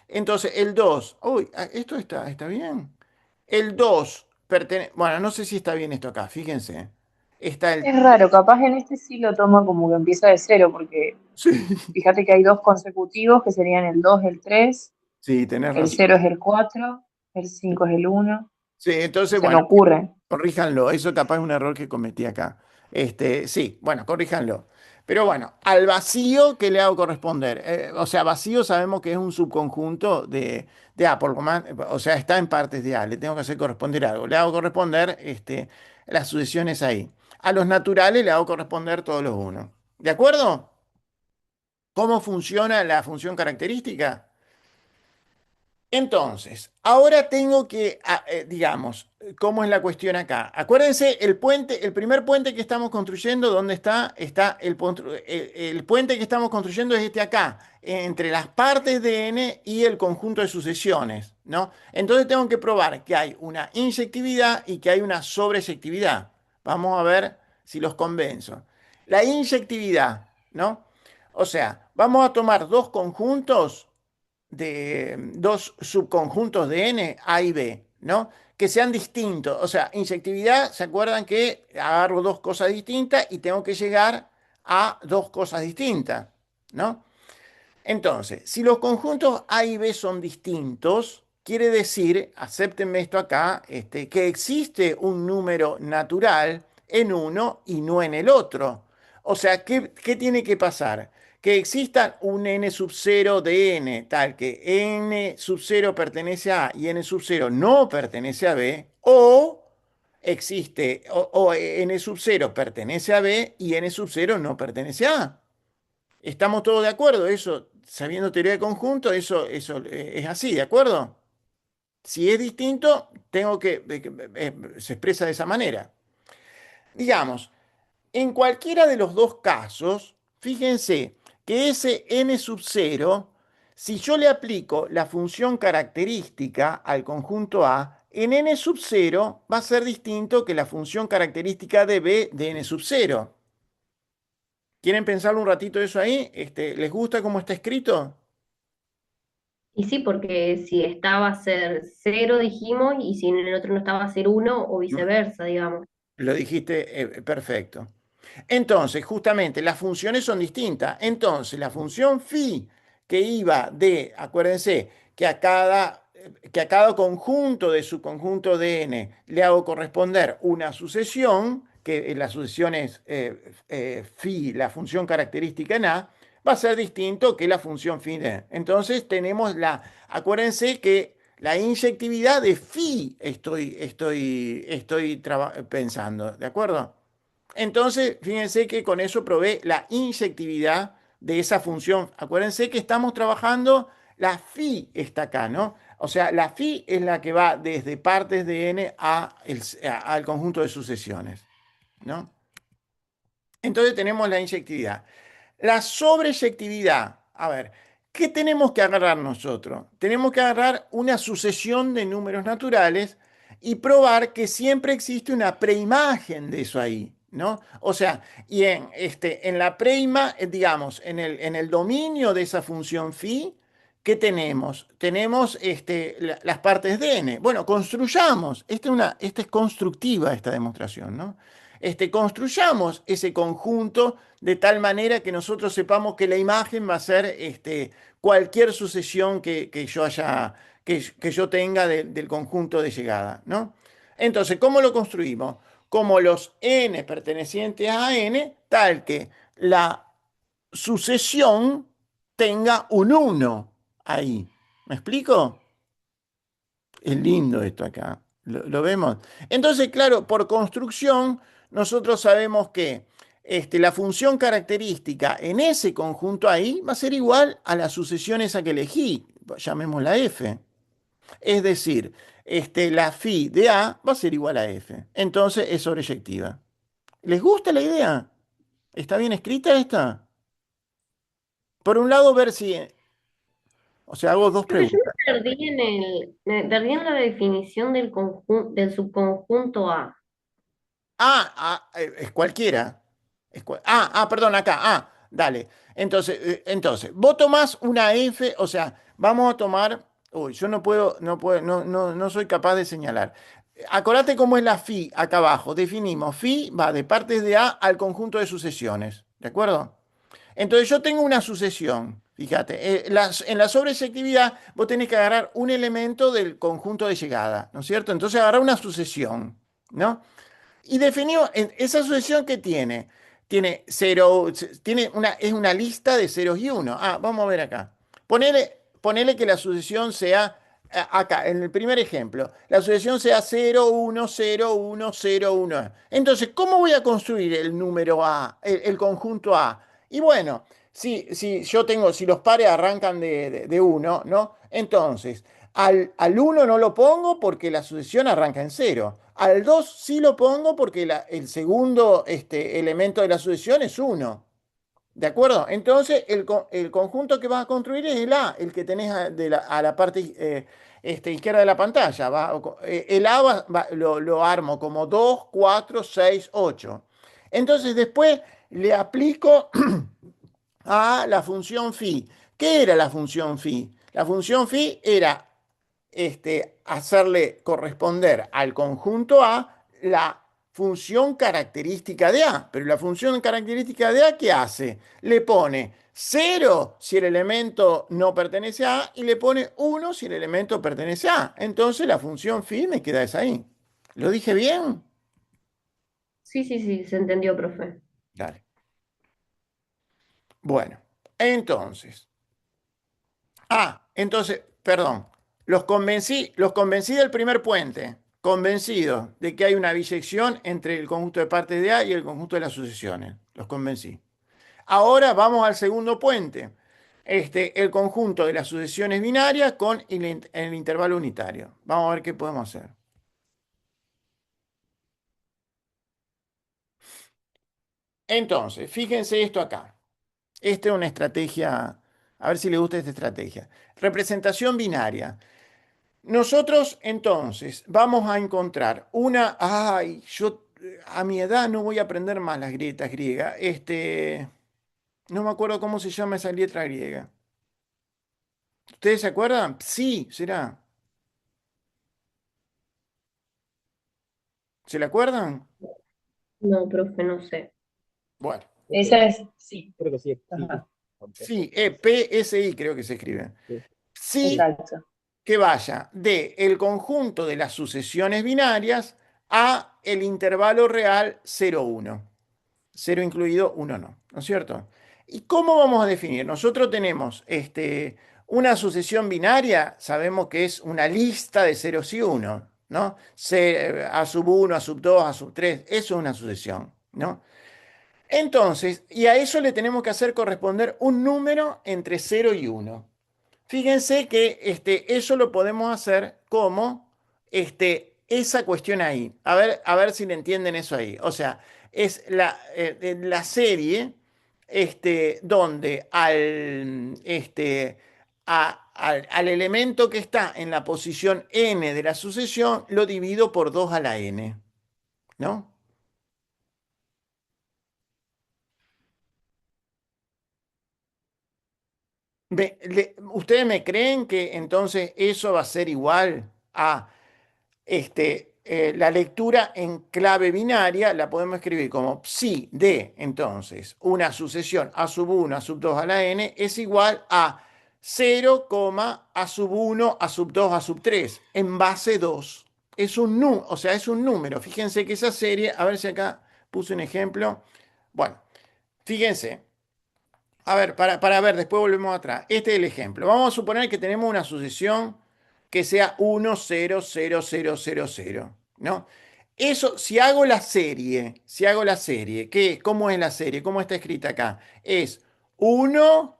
Entonces, el 2, uy, esto está bien. El 2 pertenece, bueno, no sé si está bien esto acá, fíjense. Está el, Es raro, capaz en este sí lo toma como que empieza de cero, porque sí, fíjate que hay dos consecutivos que serían el 2, el 3, sí, tenés el razón. cero es el 4, el 5 es el 1. Sí, No entonces, se me bueno, ocurre. corríjanlo, eso capaz es un error que cometí acá. Sí, bueno, corríjanlo. Pero bueno, al vacío, ¿qué le hago corresponder? O sea, vacío sabemos que es un subconjunto de A, o sea, está en partes de A, le tengo que hacer corresponder algo. Le hago corresponder las sucesiones ahí. A los naturales le hago corresponder todos los unos. ¿De acuerdo? ¿Cómo funciona la función característica? Entonces, ahora tengo que, digamos, ¿cómo es la cuestión acá? Acuérdense, el puente, el primer puente que estamos construyendo, ¿dónde está? Está el puente que estamos construyendo es este acá, entre las partes de n y el conjunto de sucesiones, ¿no? Entonces tengo que probar que hay una inyectividad y que hay una sobresectividad. Vamos a ver si los convenzo. La inyectividad, ¿no? O sea, vamos a tomar dos conjuntos de dos subconjuntos de n, A y B, ¿no? Que sean distintos. O sea, inyectividad, ¿se acuerdan que agarro dos cosas distintas y tengo que llegar a dos cosas distintas, ¿no? Entonces, si los conjuntos A y B son distintos, quiere decir, acéptenme esto acá, que existe un número natural en uno y no en el otro. O sea, ¿qué tiene que pasar? Que exista un n sub 0 de n, tal que n sub 0 pertenece a A y n sub 0 no pertenece a B, o existe, o n sub 0 pertenece a B y n sub 0 no pertenece a A. ¿Estamos todos de acuerdo? Eso, sabiendo teoría de conjunto, eso es así, ¿de acuerdo? Si es distinto, se expresa de esa manera. Digamos, en cualquiera de los dos casos, fíjense que ese n sub 0, si yo le aplico la función característica al conjunto A, en n sub 0 va a ser distinto que la función característica de B de n sub 0. ¿Quieren pensarlo un ratito eso ahí? ¿Les gusta cómo está escrito? Y sí, porque si estaba a ser cero, dijimos, y si en el otro no estaba a ser uno, o viceversa, digamos. Lo dijiste perfecto. Entonces, justamente, las funciones son distintas. Entonces, la función phi que iba de, acuérdense, que a cada conjunto de su conjunto de n le hago corresponder una sucesión, que la sucesión es phi, la función característica en A, va a ser distinto que la función phi de. Entonces, acuérdense que la inyectividad de phi estoy pensando, ¿de acuerdo? Entonces, fíjense que con eso probé la inyectividad de esa función. Acuérdense que estamos trabajando, la phi está acá, ¿no? O sea, la phi es la que va desde partes de n al conjunto de sucesiones, ¿no? Entonces tenemos la inyectividad. La sobreyectividad. A ver, ¿qué tenemos que agarrar nosotros? Tenemos que agarrar una sucesión de números naturales y probar que siempre existe una preimagen de eso ahí, ¿no? O sea, y en la digamos, en el dominio de esa función phi, ¿qué tenemos? Tenemos las partes de n. Bueno, construyamos. Esta es constructiva esta demostración, ¿no? Construyamos ese conjunto de tal manera que nosotros sepamos que la imagen va a ser cualquier sucesión que yo tenga del conjunto de llegada, ¿no? Entonces, ¿cómo lo construimos? Como los n pertenecientes a n, tal que la sucesión tenga un 1 ahí. ¿Me explico? Es lindo esto acá. ¿Lo vemos? Entonces, claro, por construcción, nosotros sabemos que la función característica en ese conjunto ahí va a ser igual a la sucesión esa que elegí, llamémosla f. Es decir, la phi de A va a ser igual a f. Entonces es sobreyectiva. ¿Les gusta la idea? ¿Está bien escrita esta? Por un lado, ver si... O sea, hago dos Profe, yo preguntas. me perdí en la definición del subconjunto A. Es cualquiera. Perdón, acá. Dale. Entonces, vos tomás una F, o sea, vamos a tomar. Uy, yo no soy capaz de señalar. Acordate cómo es la phi acá abajo. Definimos, phi va de partes de A al conjunto de sucesiones. ¿De acuerdo? Entonces yo tengo una sucesión. Fíjate, en la sobresectividad vos tenés que agarrar un elemento del conjunto de llegada, ¿no es cierto? Entonces agarrar una sucesión, ¿no? Y definió esa sucesión que tiene cero, es una lista de ceros y uno. Vamos a ver acá. Ponele que la sucesión sea, acá, en el primer ejemplo, la sucesión sea 0, 1, 0, 1, 0, 1. Entonces, ¿cómo voy a construir el número A, el conjunto A? Y bueno, si los pares arrancan de 1, ¿no? Entonces, al 1 no lo pongo porque la sucesión arranca en cero. Al 2 sí lo pongo porque el segundo elemento de la sucesión es uno. ¿De acuerdo? Entonces, el conjunto que vas a construir es el A, el que tenés a la parte izquierda de la pantalla. El A lo armo como 2, 4, 6, 8. Entonces, después le aplico a la función phi. ¿Qué era la función phi? La función phi era hacerle corresponder al conjunto A la función característica de A. Pero la función característica de A, ¿qué hace? Le pone 0 si el elemento no pertenece a A y le pone 1 si el elemento pertenece a A. Entonces la función phi me queda esa ahí. ¿Lo dije bien? Sí, sí, sí, se entendió, profe. Dale. Bueno, entonces. Perdón. Los convencí del primer puente, convencidos de que hay una bisección entre el conjunto de partes de A y el conjunto de las sucesiones. Los convencí. Ahora vamos al segundo puente. El conjunto de las sucesiones binarias con el intervalo unitario. Vamos a ver qué podemos hacer. Entonces, fíjense esto acá. Esta es una estrategia, a ver si les gusta esta estrategia. Representación binaria. Nosotros entonces vamos a encontrar yo a mi edad no voy a aprender más las grietas griegas. No me acuerdo cómo se llama esa letra griega. ¿Ustedes se acuerdan? Sí, será. ¿Se la acuerdan? No, profe, no sé. Bueno, Esa es, sí. Creo que sí. Ajá, sí, PSI creo que se escribe. Sí. Sí, exacto. que vaya de el conjunto de las sucesiones binarias a el intervalo real 0,1. 0 incluido, 1 no, ¿no es cierto? ¿Y cómo vamos a definir? Nosotros tenemos una sucesión binaria, sabemos que es una lista de ceros y unos, ¿no? A sub 1, a sub 2, a sub 3, eso es una sucesión. ¿no? Entonces, y a eso le tenemos que hacer corresponder un número entre 0 y 1. Fíjense que eso lo podemos hacer como esa cuestión ahí. A ver si le entienden eso ahí. O sea, es la serie donde al elemento que está en la posición n de la sucesión lo divido por 2 a la n, ¿no? ¿Ustedes me creen que entonces eso va a ser igual a la lectura en clave binaria? La podemos escribir como psi de, entonces, una sucesión a sub 1 a sub 2 a la n es igual a 0, a sub 1 a sub 2 a sub 3 en base 2. Es un número, o sea, es un número. Fíjense que esa serie, a ver si acá puse un ejemplo. Bueno, fíjense. A ver, para ver, después volvemos atrás. Este es el ejemplo. Vamos a suponer que tenemos una sucesión que sea 1, 0, 0, 0, 0, 0, ¿no? Eso, si hago la serie, ¿cómo es la serie? ¿Cómo está escrita acá? Es 1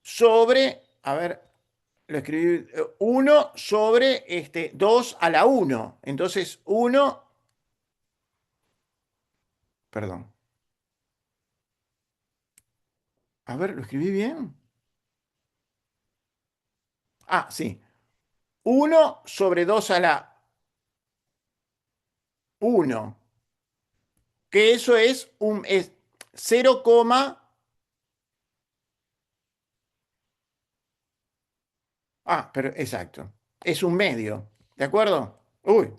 sobre, a ver, lo escribí, 1 sobre 2 a la 1. Entonces, 1, perdón. A ver, ¿lo escribí bien? Ah, sí. 1 sobre 2 a la 1, que eso es 0, pero exacto, es un medio, ¿de acuerdo? Uy,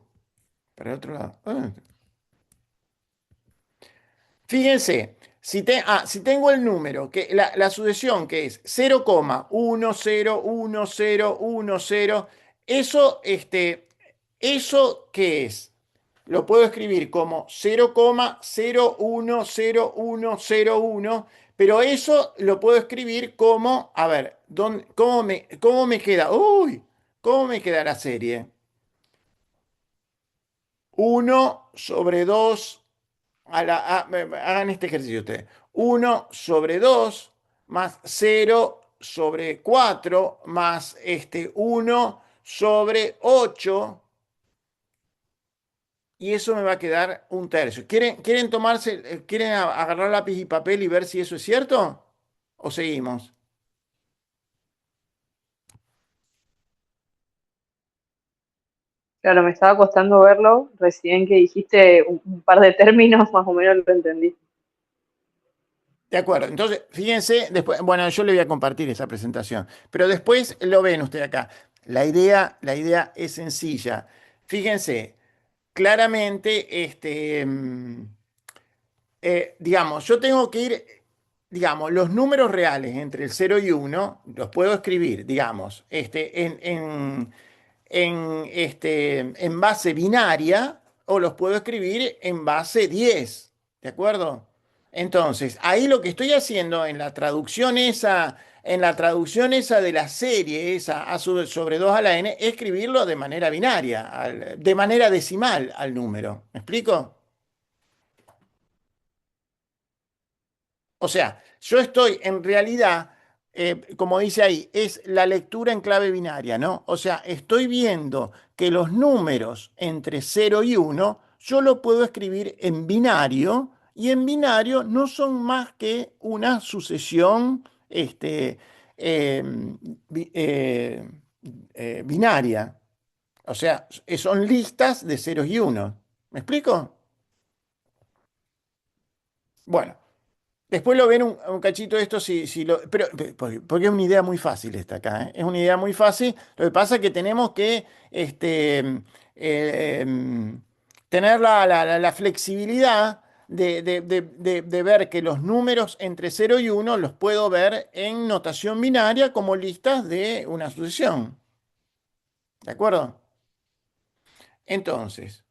para el otro lado. Fíjense, si tengo el número, que la sucesión que es 0,101010, ¿eso qué es? Lo puedo escribir como 0,010101, pero eso lo puedo escribir como, a ver, ¿cómo me queda? Uy, ¿cómo me queda la serie? 1/2 hagan este ejercicio ustedes. 1/2 más 0/4 más 1/8, y eso me va a quedar un tercio. ¿Quieren agarrar lápiz y papel y ver si eso es cierto? ¿O seguimos? Claro, me estaba costando verlo, recién que dijiste un par de términos, más o menos lo entendí. De acuerdo, entonces fíjense, después, bueno, yo le voy a compartir esa presentación, pero después lo ven ustedes acá. La idea es sencilla. Fíjense, claramente, digamos, yo tengo que ir, digamos, los números reales entre el 0 y 1 los puedo escribir, digamos, en base binaria, o los puedo escribir en base 10, ¿de acuerdo? Entonces, ahí lo que estoy haciendo en la traducción esa de la serie, esa sobre 2 a la n, es escribirlo de manera binaria, de manera decimal al número. ¿Me explico? O sea, yo estoy en realidad, como dice ahí, es la lectura en clave binaria, ¿no? O sea, estoy viendo que los números entre 0 y 1 yo lo puedo escribir en binario, y en binario no son más que una sucesión eh, binaria. O sea, son listas de ceros y unos. ¿Me explico? Bueno. Después lo ven un cachito de esto, pero, porque es una idea muy fácil esta acá, ¿eh? Es una idea muy fácil. Lo que pasa es que tenemos que em, tener la flexibilidad de ver que los números entre 0 y 1 los puedo ver en notación binaria como listas de una sucesión. ¿De acuerdo? Entonces,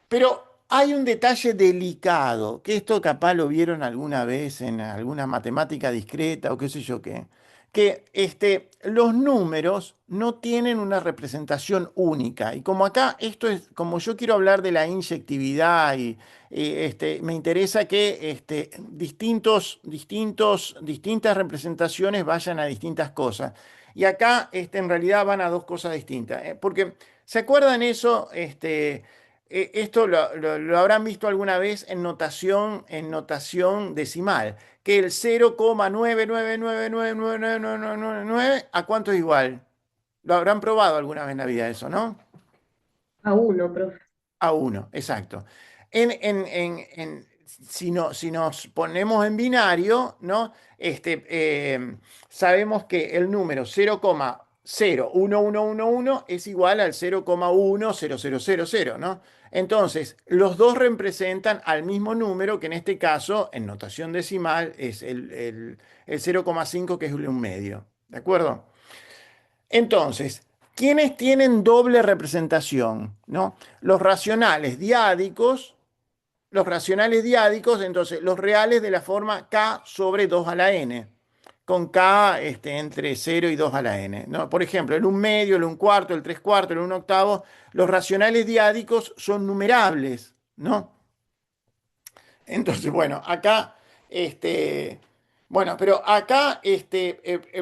pero hay un detalle delicado, que esto capaz lo vieron alguna vez en alguna matemática discreta o qué sé yo qué, que los números no tienen una representación única. Y como acá esto es, como yo quiero hablar de la inyectividad me interesa que distintas representaciones vayan a distintas cosas. Y acá en realidad van a dos cosas distintas. Porque, ¿se acuerdan eso? Esto lo habrán visto alguna vez en notación decimal, que el 0,999999999, ¿a cuánto es igual? Lo habrán probado alguna vez en la vida eso, ¿no? A uno, profe. A uno, exacto. Si nos ponemos en binario, ¿no? Sabemos que el número 0,01111 es igual al 0,10000, ¿no? Entonces, los dos representan al mismo número, que en este caso, en notación decimal, es el 0,5, que es un medio. ¿De acuerdo? Entonces, ¿quiénes tienen doble representación? ¿No? Los racionales diádicos, entonces los reales de la forma k sobre 2 a la n, con k entre 0 y 2 a la n, ¿no? Por ejemplo, el 1 medio, el 1 cuarto, el 3 cuarto, el 1 octavo, los racionales diádicos son numerables, ¿no? Entonces, bueno, acá, pero acá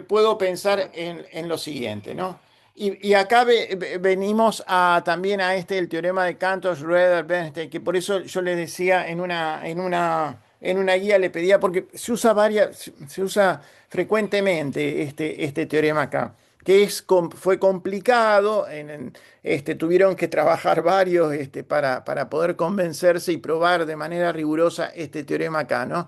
puedo pensar en lo siguiente, ¿no? Y acá venimos también a el teorema de Cantor, Schroeder, Bernstein, que por eso yo les decía en una guía, le pedía, porque se usa frecuentemente este teorema acá, que fue complicado, tuvieron que trabajar varios para poder convencerse y probar de manera rigurosa este teorema acá, ¿no?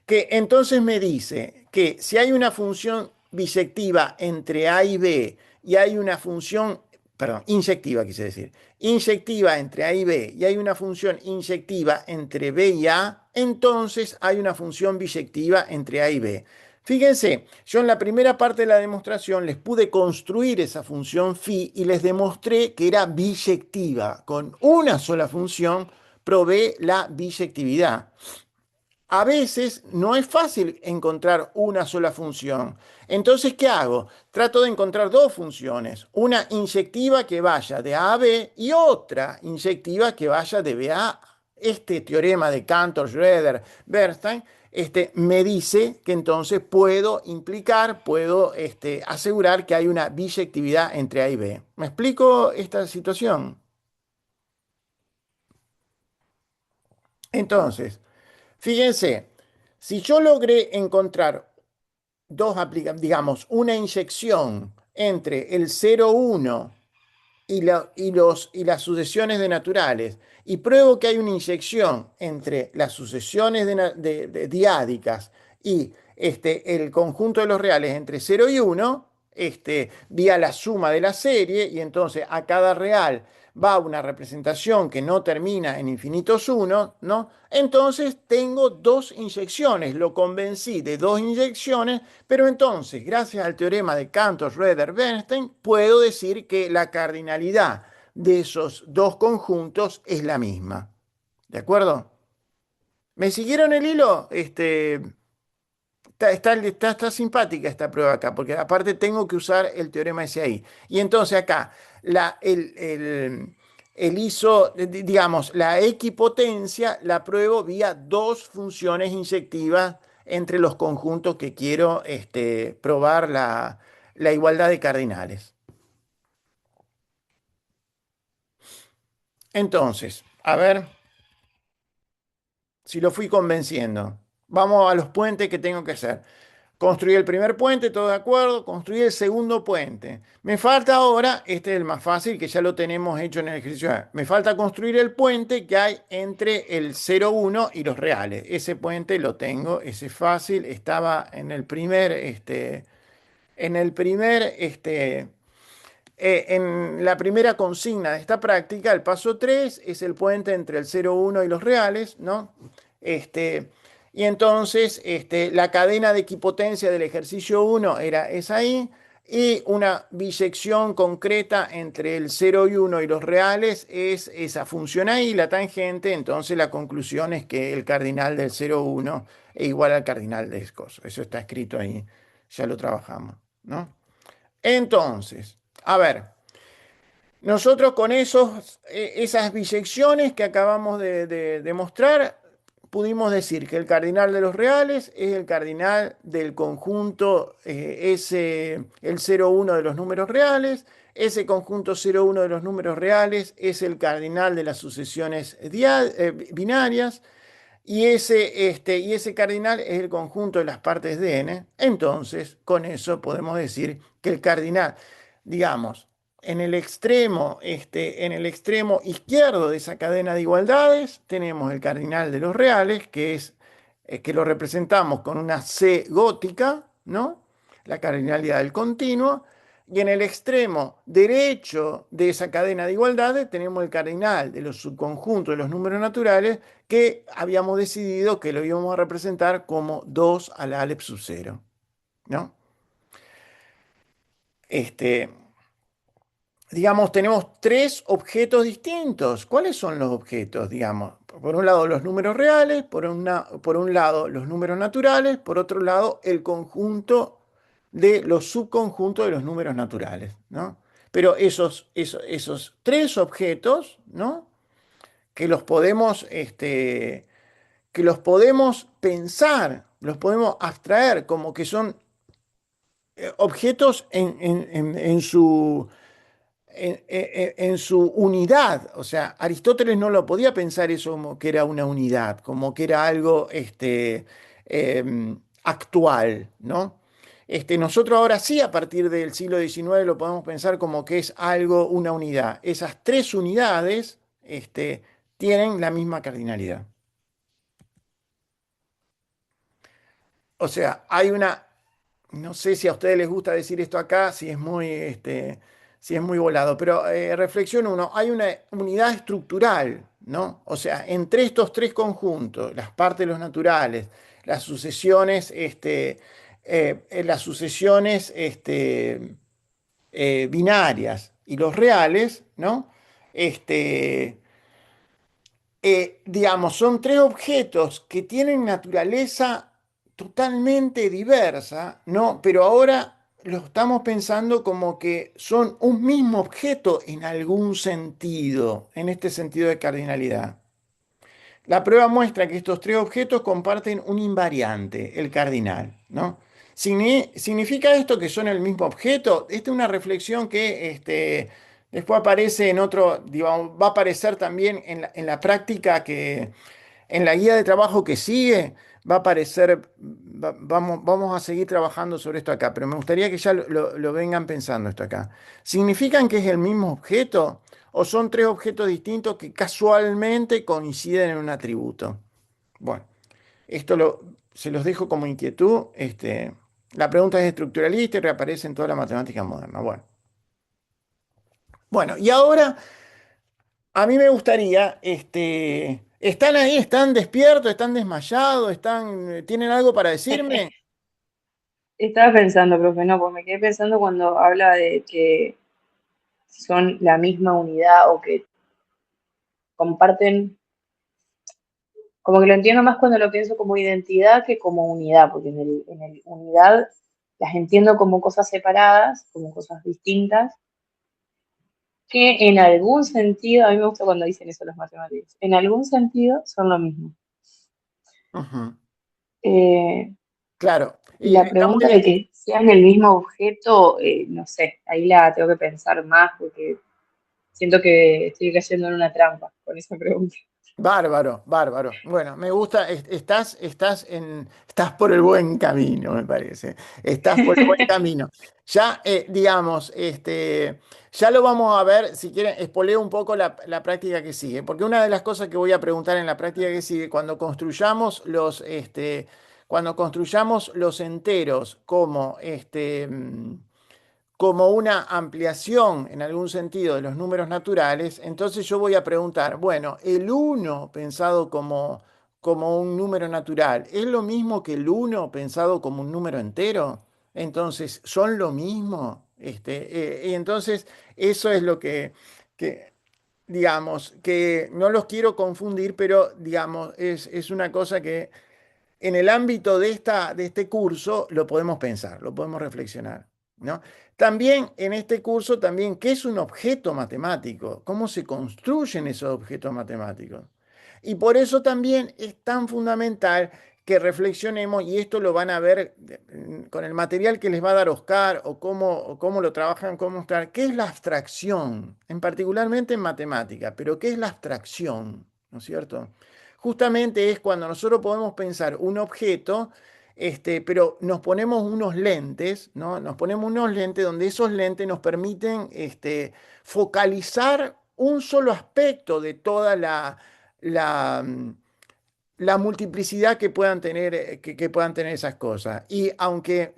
Que entonces me dice que si hay una función bisectiva entre A y B y hay una función, perdón, inyectiva quise decir, inyectiva entre A y B y hay una función inyectiva entre B y A, entonces hay una función biyectiva entre A y B. Fíjense, yo en la primera parte de la demostración les pude construir esa función phi y les demostré que era biyectiva. Con una sola función probé la biyectividad. A veces no es fácil encontrar una sola función. Entonces, ¿qué hago? Trato de encontrar dos funciones. Una inyectiva que vaya de A a B y otra inyectiva que vaya de B a A. Este teorema de Cantor, Schroeder, Bernstein, me dice que entonces puedo asegurar que hay una biyectividad entre A y B. ¿Me explico esta situación? Entonces, fíjense, si yo logré encontrar digamos, una inyección entre el 0,1 y las sucesiones de naturales, y pruebo que hay una inyección entre las sucesiones diádicas y el conjunto de los reales entre 0 y 1, vía la suma de la serie, y entonces a cada real va una representación que no termina en infinitos 1, ¿no? Entonces tengo dos inyecciones, lo convencí de dos inyecciones, pero entonces, gracias al teorema de Cantor, Schroeder, Bernstein, puedo decir que la cardinalidad de esos dos conjuntos es la misma. ¿De acuerdo? ¿Me siguieron el hilo? Está simpática esta prueba acá, porque aparte tengo que usar el teorema SI. Y entonces acá, digamos, la equipotencia la pruebo vía dos funciones inyectivas entre los conjuntos que quiero probar la igualdad de cardinales. Entonces, a ver si lo fui convenciendo. Vamos a los puentes que tengo que hacer. Construí el primer puente, todo de acuerdo. Construí el segundo puente. Me falta ahora, este es el más fácil, que ya lo tenemos hecho en el ejercicio A. Me falta construir el puente que hay entre el 0,1 y los reales. Ese puente lo tengo, ese es fácil. Estaba en la primera consigna de esta práctica. El paso 3 es el puente entre el 0,1 y los reales, ¿no? Y entonces la cadena de equipotencia del ejercicio 1 es ahí, y una bisección concreta entre el 0 y 1 y los reales es esa función ahí, la tangente. Entonces la conclusión es que el cardinal del 0,1 es igual al cardinal de Escos. Eso está escrito ahí, ya lo trabajamos. ¿no? Entonces, a ver, nosotros con esas bisecciones que acabamos de mostrar, pudimos decir que el cardinal de los reales es el cardinal del conjunto el 0,1 de los números reales. Ese conjunto 0,1 de los números reales es el cardinal de las sucesiones binarias. Y ese cardinal es el conjunto de las partes de n. Entonces, con eso podemos decir que el cardinal, digamos, en el extremo izquierdo de esa cadena de igualdades, tenemos el cardinal de los reales, que lo representamos con una C gótica, ¿no? La cardinalidad del continuo. Y en el extremo derecho de esa cadena de igualdades tenemos el cardinal de los subconjuntos de los números naturales, que habíamos decidido que lo íbamos a representar como 2 a la Aleph sub 0, ¿no? Este, digamos, tenemos tres objetos distintos. ¿Cuáles son los objetos? Digamos, por un lado los números reales, por un lado los números naturales, por otro lado el conjunto de los subconjuntos de los números naturales, ¿no? Pero esos tres objetos, ¿no? Que los podemos, que los podemos pensar, los podemos abstraer como que son objetos en su unidad. O sea, Aristóteles no lo podía pensar eso como que era una unidad, como que era algo actual, ¿no? Nosotros ahora sí, a partir del siglo XIX, lo podemos pensar como que es algo, una unidad. Esas tres unidades tienen la misma cardinalidad. O sea, no sé si a ustedes les gusta decir esto acá, si es muy volado, pero reflexión uno, hay una unidad estructural, ¿no? O sea, entre estos tres conjuntos, las partes de los naturales, las sucesiones, binarias y los reales, ¿no? Este, digamos, son tres objetos que tienen naturaleza totalmente diversa, ¿no? Pero ahora lo estamos pensando como que son un mismo objeto en algún sentido, en este sentido de cardinalidad. La prueba muestra que estos tres objetos comparten un invariante, el cardinal, ¿no? ¿Significa esto que son el mismo objeto? Esta es una reflexión que después aparece en otro, digamos, va a aparecer también en la práctica en la guía de trabajo que sigue, va a aparecer, vamos a seguir trabajando sobre esto acá, pero me gustaría que ya lo vengan pensando esto acá. ¿Significan que es el mismo objeto o son tres objetos distintos que casualmente coinciden en un atributo? Bueno, esto se los dejo como inquietud. La pregunta es estructuralista y reaparece en toda la matemática moderna. Bueno, y ahora a mí me gustaría, ¿están ahí? ¿Están despiertos? ¿Están desmayados? ¿Tienen algo para decirme? Estaba pensando, profe, no, pues me quedé pensando cuando habla de que son la misma unidad o que comparten, como que lo entiendo más cuando lo pienso como identidad que como unidad, porque en el unidad las entiendo como cosas separadas, como cosas distintas, que en algún sentido, a mí me gusta cuando dicen eso los matemáticos, en algún sentido son lo mismo. Ujú. Eh, Claro. y Y la pregunta de que sean el mismo objeto, no sé, ahí la tengo que pensar más porque siento que estoy cayendo en una trampa con esa pregunta. bárbaro, bárbaro. Bueno, me gusta, estás por el buen camino, me parece. Estás por el buen camino. Ya, digamos, ya lo vamos a ver, si quieren, espoleo un poco la práctica que sigue, porque una de las cosas que voy a preguntar en la práctica que sigue, cuando construyamos los enteros como una ampliación en algún sentido de los números naturales, entonces yo voy a preguntar, bueno, el uno pensado como un número natural, ¿es lo mismo que el uno pensado como un número entero? Entonces, ¿son lo mismo? Y entonces, eso es lo que, digamos, que no los quiero confundir, pero, digamos, es una cosa que en el ámbito de este curso lo podemos pensar, lo podemos reflexionar. ¿no? También en este curso, también, ¿qué es un objeto matemático? ¿Cómo se construyen esos objetos matemáticos? Y por eso también es tan fundamental que reflexionemos, y esto lo van a ver con el material que les va a dar Oscar, o cómo lo trabajan, cómo está, ¿qué es la abstracción? En particularmente en matemática, pero ¿qué es la abstracción? ¿No es cierto? Justamente es cuando nosotros podemos pensar un objeto, pero nos ponemos unos lentes, ¿no? Nos ponemos unos lentes donde esos lentes nos permiten focalizar un solo aspecto de toda la, la multiplicidad que puedan tener, que puedan tener esas cosas. Y aunque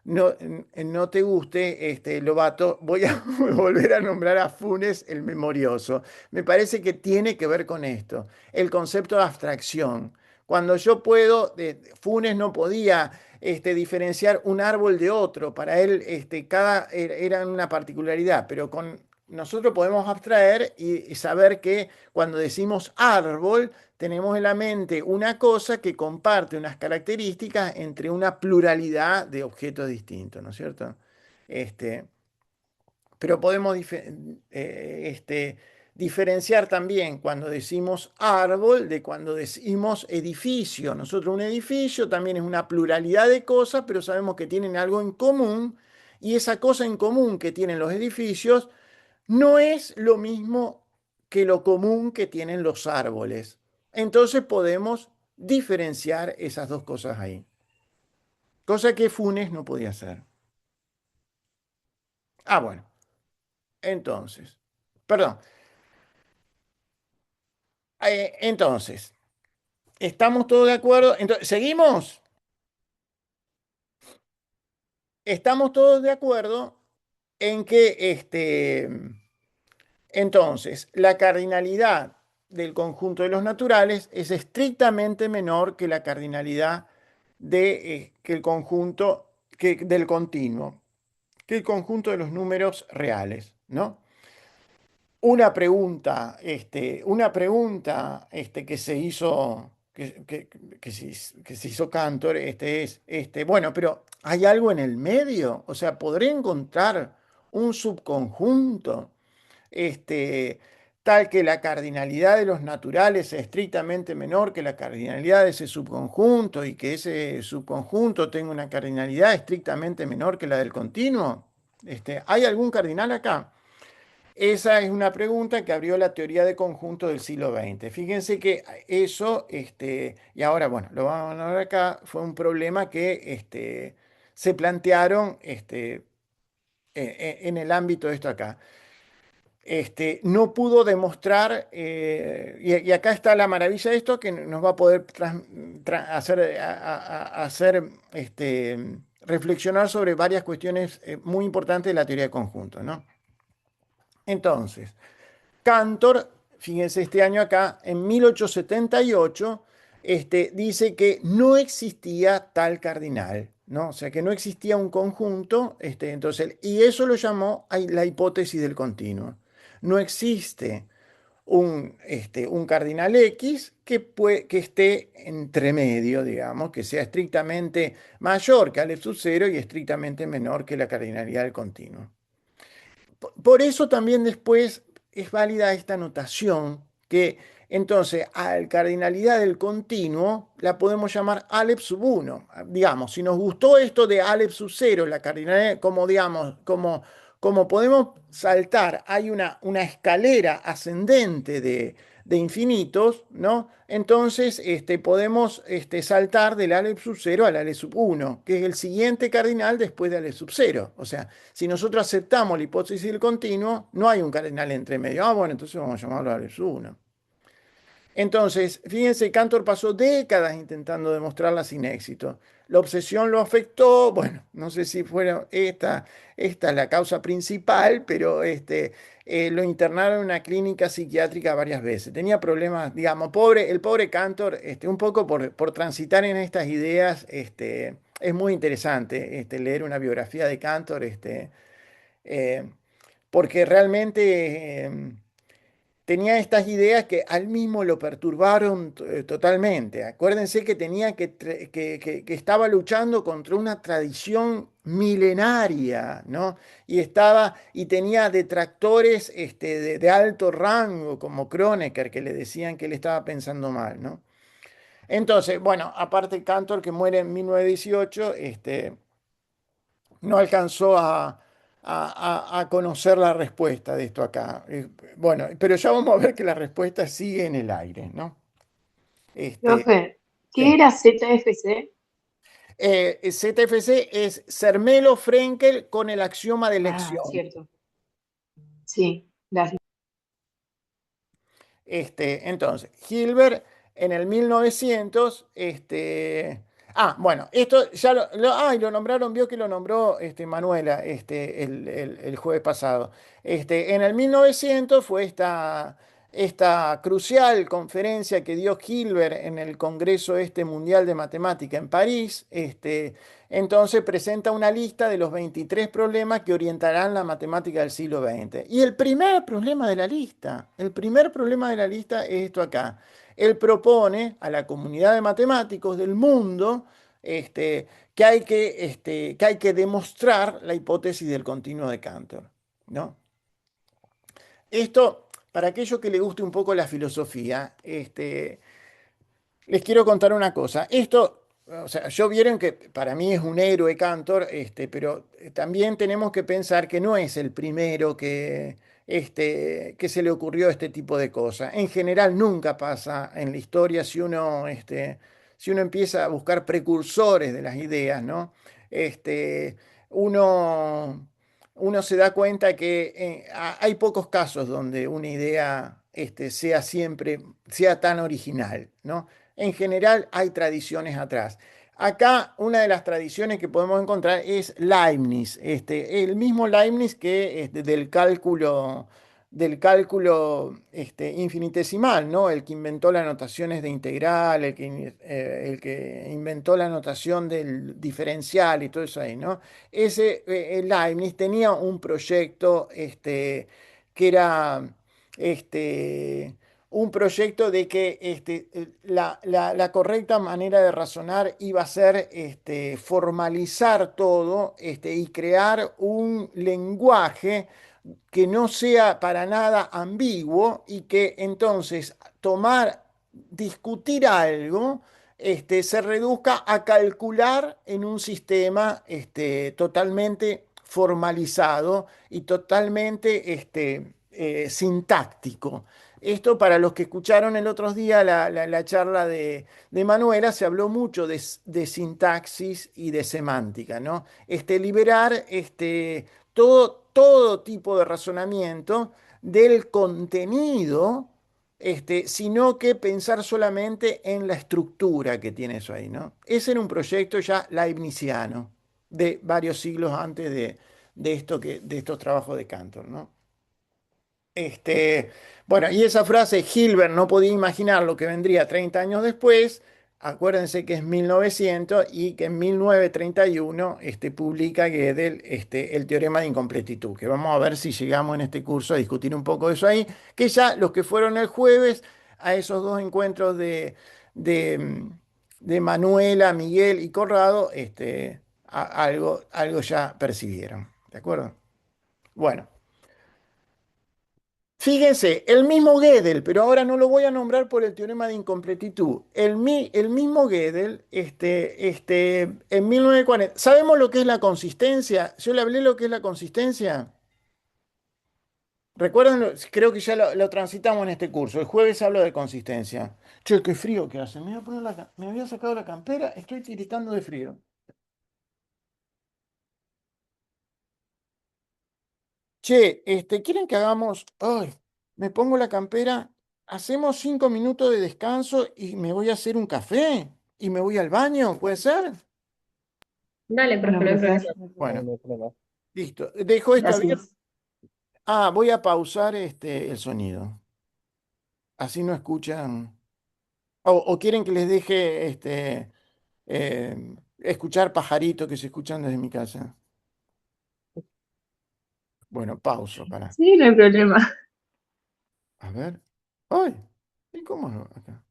no te guste, Lobato, voy a volver a nombrar a Funes el memorioso. Me parece que tiene que ver con esto, el concepto de abstracción. Cuando yo puedo, Funes no podía diferenciar un árbol de otro, para él era una particularidad, pero con nosotros podemos abstraer y saber que cuando decimos árbol, tenemos en la mente una cosa que comparte unas características entre una pluralidad de objetos distintos, ¿no es cierto? Este, pero podemos diferenciar también cuando decimos árbol de cuando decimos edificio. Nosotros un edificio también es una pluralidad de cosas, pero sabemos que tienen algo en común, y esa cosa en común que tienen los edificios no es lo mismo que lo común que tienen los árboles. Entonces podemos diferenciar esas dos cosas ahí. Cosa que Funes no podía hacer. Ah, bueno. Entonces, perdón. Entonces, ¿estamos todos de acuerdo? Entonces, ¿seguimos? Estamos todos de acuerdo en que entonces, la cardinalidad del conjunto de los naturales es estrictamente menor que la cardinalidad que el conjunto del continuo, que el conjunto de los números reales, ¿no? Una pregunta que se hizo, que se hizo Cantor, bueno, pero ¿hay algo en el medio? O sea, ¿podré encontrar un subconjunto? este, tal que la cardinalidad de los naturales es estrictamente menor que la cardinalidad de ese subconjunto, y que ese subconjunto tenga una cardinalidad estrictamente menor que la del continuo. ¿Hay algún cardinal acá? Esa es una pregunta que abrió la teoría de conjuntos del siglo XX. Fíjense que eso, y ahora, bueno, lo vamos a ver acá, fue un problema que se plantearon en el ámbito de esto acá. No pudo demostrar, y acá está la maravilla de esto, que nos va a poder hacer reflexionar sobre varias cuestiones muy importantes de la teoría de conjuntos, ¿no? Entonces, Cantor, fíjense este año acá, en 1878, dice que no existía tal cardinal, ¿no? O sea, que no existía un conjunto, entonces, y eso lo llamó la hipótesis del continuo. No existe un cardinal X que esté entre medio, digamos, que sea estrictamente mayor que Aleph sub 0 y estrictamente menor que la cardinalidad del continuo. Por eso también después es válida esta notación, que entonces al cardinalidad del continuo la podemos llamar Aleph sub 1. Digamos, si nos gustó esto de Aleph sub 0, la cardinalidad, como digamos, como podemos saltar, hay una escalera ascendente de infinitos, ¿no? Entonces podemos saltar del Aleph sub 0 al Aleph sub 1, que es el siguiente cardinal después de Aleph sub 0. O sea, si nosotros aceptamos la hipótesis del continuo, no hay un cardinal entre medio. Ah, bueno, entonces vamos a llamarlo Aleph sub 1. Entonces, fíjense, Cantor pasó décadas intentando demostrarla sin éxito. La obsesión lo afectó, bueno, no sé si fuera esta es la causa principal, pero lo internaron en una clínica psiquiátrica varias veces. Tenía problemas, digamos, el pobre Cantor, un poco por transitar en estas ideas, es muy interesante leer una biografía de Cantor, eh, porque realmente tenía estas ideas que al mismo lo perturbaron totalmente. Acuérdense que tenía que estaba luchando contra una tradición milenaria, ¿no? Y tenía detractores de alto rango, como Kronecker, que le decían que él estaba pensando mal, ¿no? Entonces, bueno, aparte Cantor, que muere en 1918, no alcanzó a conocer la respuesta de esto acá. Bueno, pero ya vamos a ver que la respuesta sigue en el aire, ¿no? Este, Profe, ¿qué sí. era ZFC? ZFC es Zermelo Frenkel con el axioma de Ah, elección. cierto. Sí, gracias. Entonces, Hilbert en el 1900, bueno, esto ya lo nombraron, vio que lo nombró Manuela el jueves pasado. En el 1900 fue esta crucial conferencia que dio Hilbert en el Congreso Mundial de Matemática en París. Entonces presenta una lista de los 23 problemas que orientarán la matemática del siglo XX. Y el primer problema de la lista es esto acá. Él propone a la comunidad de matemáticos del mundo este, que hay que demostrar la hipótesis del continuo de Cantor, ¿no? Esto, para aquellos que les guste un poco la filosofía, les quiero contar una cosa. O sea, yo vieron que para mí es un héroe Cantor, pero también tenemos que pensar que no es el primero que se le ocurrió este tipo de cosas. En general nunca pasa en la historia si uno empieza a buscar precursores de las ideas, ¿no? Este, uno, uno se da cuenta que hay pocos casos donde una idea sea tan original, ¿no? En general hay tradiciones atrás. Acá una de las tradiciones que podemos encontrar es Leibniz, el mismo Leibniz que infinitesimal, ¿no? El que inventó las notaciones de integral, el que inventó la notación del diferencial y todo eso ahí, ¿no? Leibniz tenía un proyecto que era este, un proyecto de que la correcta manera de razonar iba a ser formalizar todo y crear un lenguaje que no sea para nada ambiguo y que entonces discutir algo, se reduzca a calcular en un sistema totalmente formalizado y totalmente sintáctico. Esto para los que escucharon el otro día la charla de Manuela, se habló mucho de sintaxis y de semántica, ¿no? Liberar todo tipo de razonamiento del contenido, sino que pensar solamente en la estructura que tiene eso ahí, ¿no? Ese era un proyecto ya leibniziano, de varios siglos antes de estos trabajos de Cantor, ¿no? Este, bueno, y esa frase, Hilbert no podía imaginar lo que vendría 30 años después. Acuérdense que es 1900 y que en 1931 publica Gödel el teorema de incompletitud, que vamos a ver si llegamos en este curso a discutir un poco de eso ahí, que ya los que fueron el jueves a esos dos encuentros de, de Manuela, Miguel y Corrado, algo ya percibieron. ¿De acuerdo? Bueno. Fíjense, el mismo Gödel, pero ahora no lo voy a nombrar por el teorema de incompletitud. El mismo Gödel, en 1940. ¿Sabemos lo que es la consistencia? Yo le hablé lo que es la consistencia. ¿Recuerdan? Creo que ya lo transitamos en este curso. El jueves hablo de consistencia. Che, qué frío que hace. Me había sacado la campera, estoy tiritando de frío. Che, ¿quieren que hagamos? Ay, me pongo la campera, hacemos 5 minutos de descanso y me voy a hacer un café y me voy al baño, ¿puede ser? Dale, profe, Bueno, no hay profe, problema. no hay Bueno, problema. listo. Dejo esto abierto. Gracias. Ah, voy a pausar el sonido. Así no escuchan. O quieren que les deje escuchar pajaritos que se escuchan desde mi casa. Bueno, pauso, para. Sí, no hay problema. A ver. ¡Ay! ¿Y cómo no? Acá.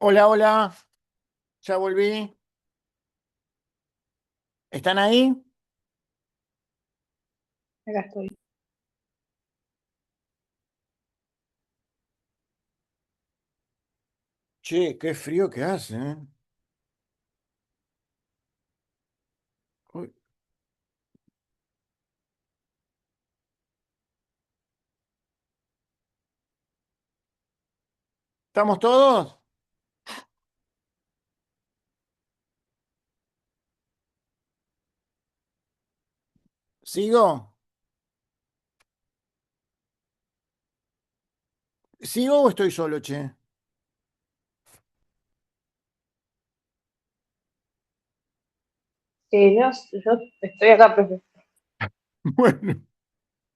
Hola, hola. Ya volví. ¿Están ahí? Acá estoy. Che, qué frío que hace, ¿eh? Uy, ¿Estamos todos? ¿Sigo? ¿Sigo o estoy solo, che? Yo estoy acá, profe. Bueno.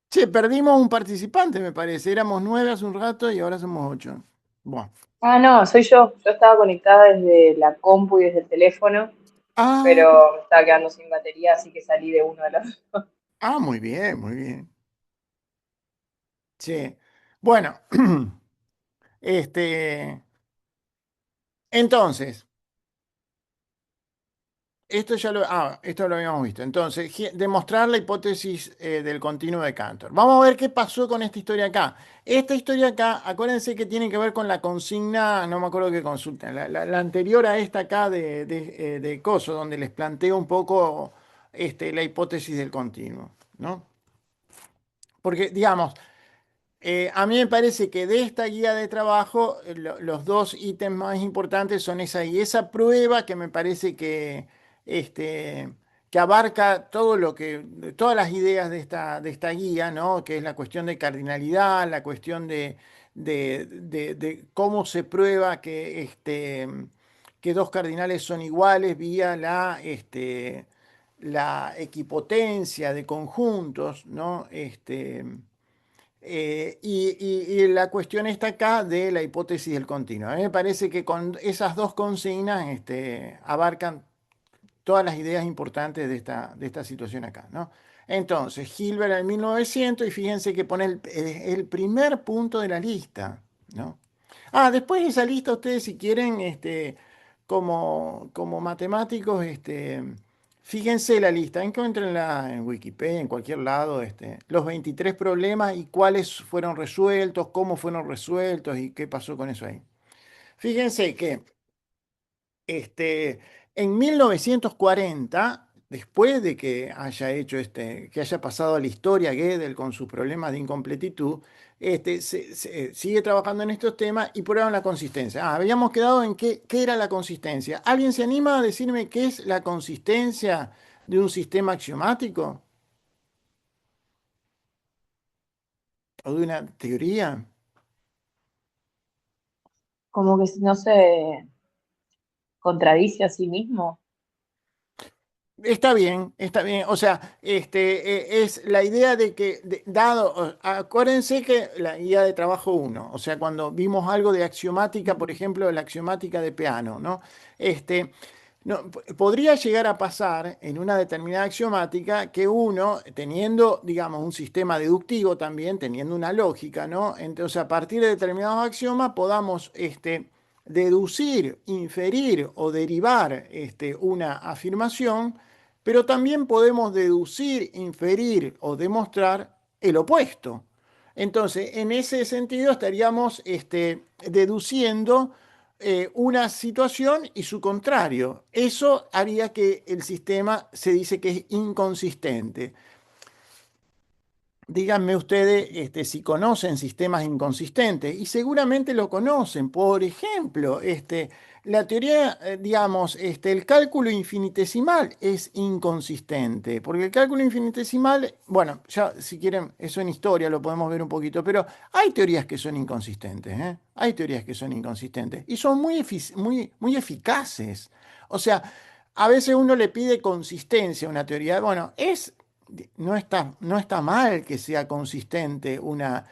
Che, perdimos un participante, me parece. Éramos 9 hace un rato y ahora somos 8. Bueno. Ah, no, soy yo. Yo estaba conectada desde la compu y desde el teléfono, Ah, pero me estaba quedando sin batería, así que salí de uno de los. muy bien, muy bien. Che. Bueno, este, entonces, esto lo habíamos visto. Entonces, demostrar la hipótesis del continuo de Cantor. Vamos a ver qué pasó con esta historia acá. Esta historia acá, acuérdense que tiene que ver con la consigna, no me acuerdo qué consulta, la anterior a esta acá de Coso, donde les planteo un poco la hipótesis del continuo, ¿no? Porque, digamos, a mí me parece que de esta guía de trabajo, los dos ítems más importantes son esa y esa prueba que me parece este, que abarca todo todas las ideas de esta guía, ¿no? Que es la cuestión de cardinalidad, la cuestión de cómo se prueba que dos cardinales son iguales vía la equipotencia de conjuntos, ¿no? Y la cuestión está acá de la hipótesis del continuo. A mí me parece que con esas dos consignas abarcan todas las ideas importantes de esta situación acá, ¿no? Entonces, Hilbert en 1900, y fíjense que pone el primer punto de la lista, ¿no? Después de esa lista, ustedes si quieren, como matemáticos, fíjense la lista, encuéntrenla en Wikipedia, en cualquier lado, los 23 problemas y cuáles fueron resueltos, cómo fueron resueltos y qué pasó con eso ahí. Fíjense que este, en 1940, después de que haya hecho que haya pasado a la historia Gödel con sus problemas de incompletitud, sigue trabajando en estos temas y prueban la consistencia. Habíamos quedado en qué era la consistencia. ¿Alguien se anima a decirme qué es la consistencia de un sistema axiomático o de una teoría? Como que no se contradice a sí mismo. Está bien, está bien. O sea, es la idea de que, acuérdense que la guía de trabajo uno, o sea, cuando vimos algo de axiomática, por ejemplo, la axiomática de Peano, ¿no? Este, no, podría llegar a pasar en una determinada axiomática que uno, teniendo, digamos, un sistema deductivo también, teniendo una lógica, ¿no? Entonces, a partir de determinados axiomas podamos, deducir, inferir o derivar, una afirmación, pero también podemos deducir, inferir o demostrar el opuesto. Entonces, en ese sentido estaríamos deduciendo una situación y su contrario. Eso haría que el sistema se dice que es inconsistente. Díganme ustedes si conocen sistemas inconsistentes y seguramente lo conocen. Por ejemplo, la teoría, digamos, el cálculo infinitesimal es inconsistente, porque el cálculo infinitesimal, bueno, ya si quieren, eso en historia lo podemos ver un poquito, pero hay teorías que son inconsistentes, ¿eh? Hay teorías que son inconsistentes y son muy eficaces. O sea, a veces uno le pide consistencia a una teoría. Bueno, no está mal que sea consistente una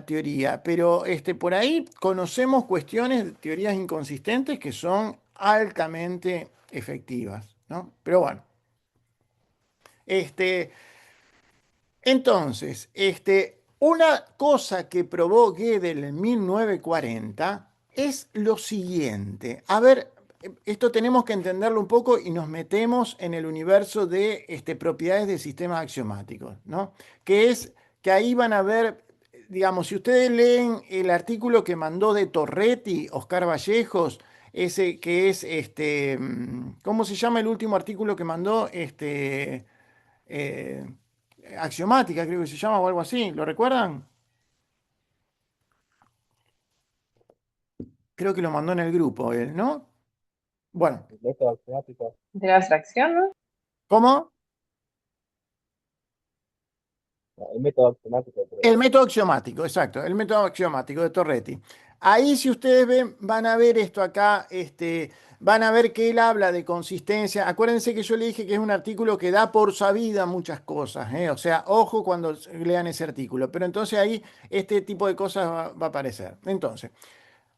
teoría, pero por ahí conocemos cuestiones, teorías inconsistentes que son altamente efectivas, ¿no? Pero bueno, este, entonces, una cosa que probó Gödel en 1940 es lo siguiente. A ver, esto tenemos que entenderlo un poco y nos metemos en el universo de propiedades de sistemas axiomáticos, ¿no? Que es que ahí van a ver, digamos, si ustedes leen el artículo que mandó de Torretti, Oscar Vallejos, ese que es, ¿cómo se llama el último artículo que mandó? Eh, Axiomática, creo que se llama, o algo así. ¿Lo recuerdan? Creo que lo mandó en el grupo él, ¿no? Bueno, El método axiomático. De la abstracción, ¿no? ¿cómo? No, el método axiomático, El pero método axiomático, exacto, el método axiomático de Torretti. Ahí, si ustedes ven, van a ver esto acá, van a ver que él habla de consistencia. Acuérdense que yo le dije que es un artículo que da por sabida muchas cosas, ¿eh? O sea, ojo cuando lean ese artículo. Pero entonces ahí este tipo de cosas va a aparecer. Entonces,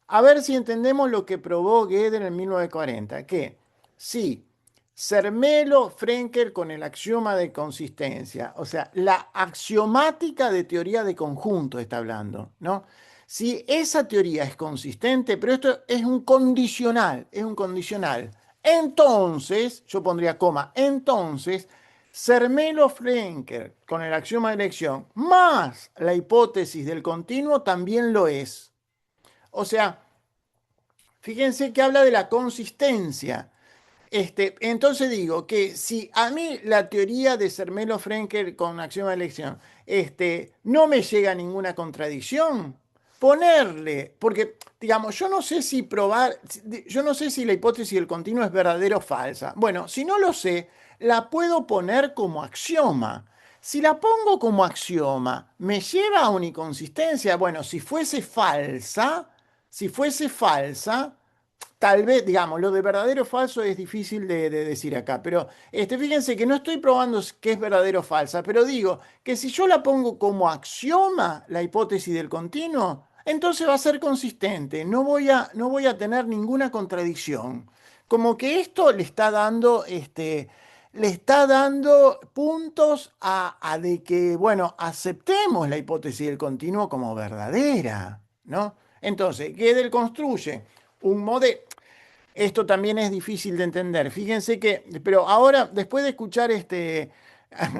a ver si entendemos lo que probó Gödel en 1940, que sí, Zermelo Frenkel con el axioma de consistencia, o sea, la axiomática de teoría de conjunto está hablando, ¿no? Si esa teoría es consistente, pero esto es un condicional. Entonces, yo pondría coma, entonces, Zermelo Frenkel con el axioma de elección más la hipótesis del continuo también lo es. O sea, fíjense que habla de la consistencia. Entonces digo que si a mí la teoría de Zermelo Frenkel con axioma de elección no me llega a ninguna contradicción, ponerle, porque digamos, yo no sé si probar, yo no sé si la hipótesis del continuo es verdadera o falsa. Bueno, si no lo sé, la puedo poner como axioma. Si la pongo como axioma, ¿me lleva a una inconsistencia? Bueno, si fuese falsa, tal vez, digamos, lo de verdadero o falso es difícil de decir acá, pero fíjense que no estoy probando que es verdadero o falsa, pero digo que si yo la pongo como axioma, la hipótesis del continuo, entonces va a ser consistente, no voy a tener ninguna contradicción. Como que esto le está dando puntos a de que, bueno, aceptemos la hipótesis del continuo como verdadera, ¿no? Entonces, Gödel construye un modelo. Esto también es difícil de entender. Fíjense que, pero ahora, después de escuchar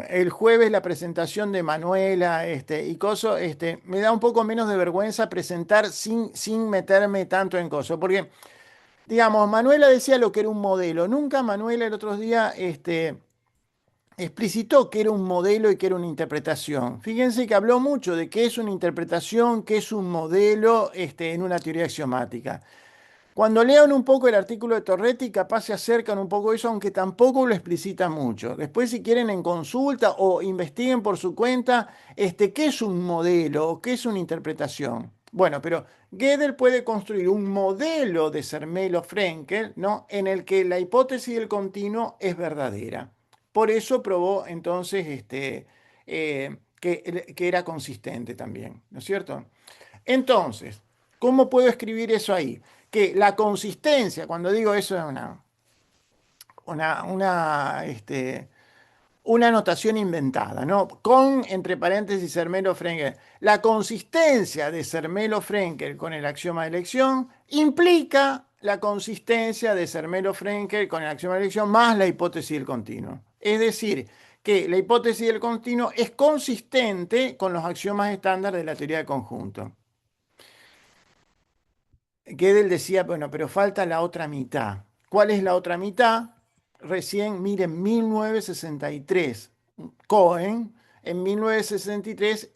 el jueves la presentación de Manuela y Coso, me da un poco menos de vergüenza presentar sin meterme tanto en Coso. Porque, digamos, Manuela decía lo que era un modelo. Nunca Manuela el otro día explicitó que era un modelo y que era una interpretación. Fíjense que habló mucho de qué es una interpretación, qué es un modelo en una teoría axiomática. Cuando lean un poco el artículo de Torretti, capaz se acercan un poco a eso, aunque tampoco lo explicita mucho. Después, si quieren en consulta o investiguen por su cuenta, qué es un modelo o qué es una interpretación. Bueno, pero Gödel puede construir un modelo de Zermelo-Frenkel, ¿no? En el que la hipótesis del continuo es verdadera. Por eso probó entonces que era consistente también, ¿no es cierto? Entonces, ¿cómo puedo escribir eso ahí? Que la consistencia, cuando digo eso es una, una, este, una notación inventada, ¿no? Con, entre paréntesis, Zermelo-Frenkel. La consistencia de Zermelo-Frenkel con el axioma de elección implica la consistencia de Zermelo-Frenkel con el axioma de elección más la hipótesis del continuo. Es decir, que la hipótesis del continuo es consistente con los axiomas estándar de la teoría de conjunto. Gödel decía, bueno, pero falta la otra mitad. ¿Cuál es la otra mitad? Recién, miren, 1963, Cohen, en 1963,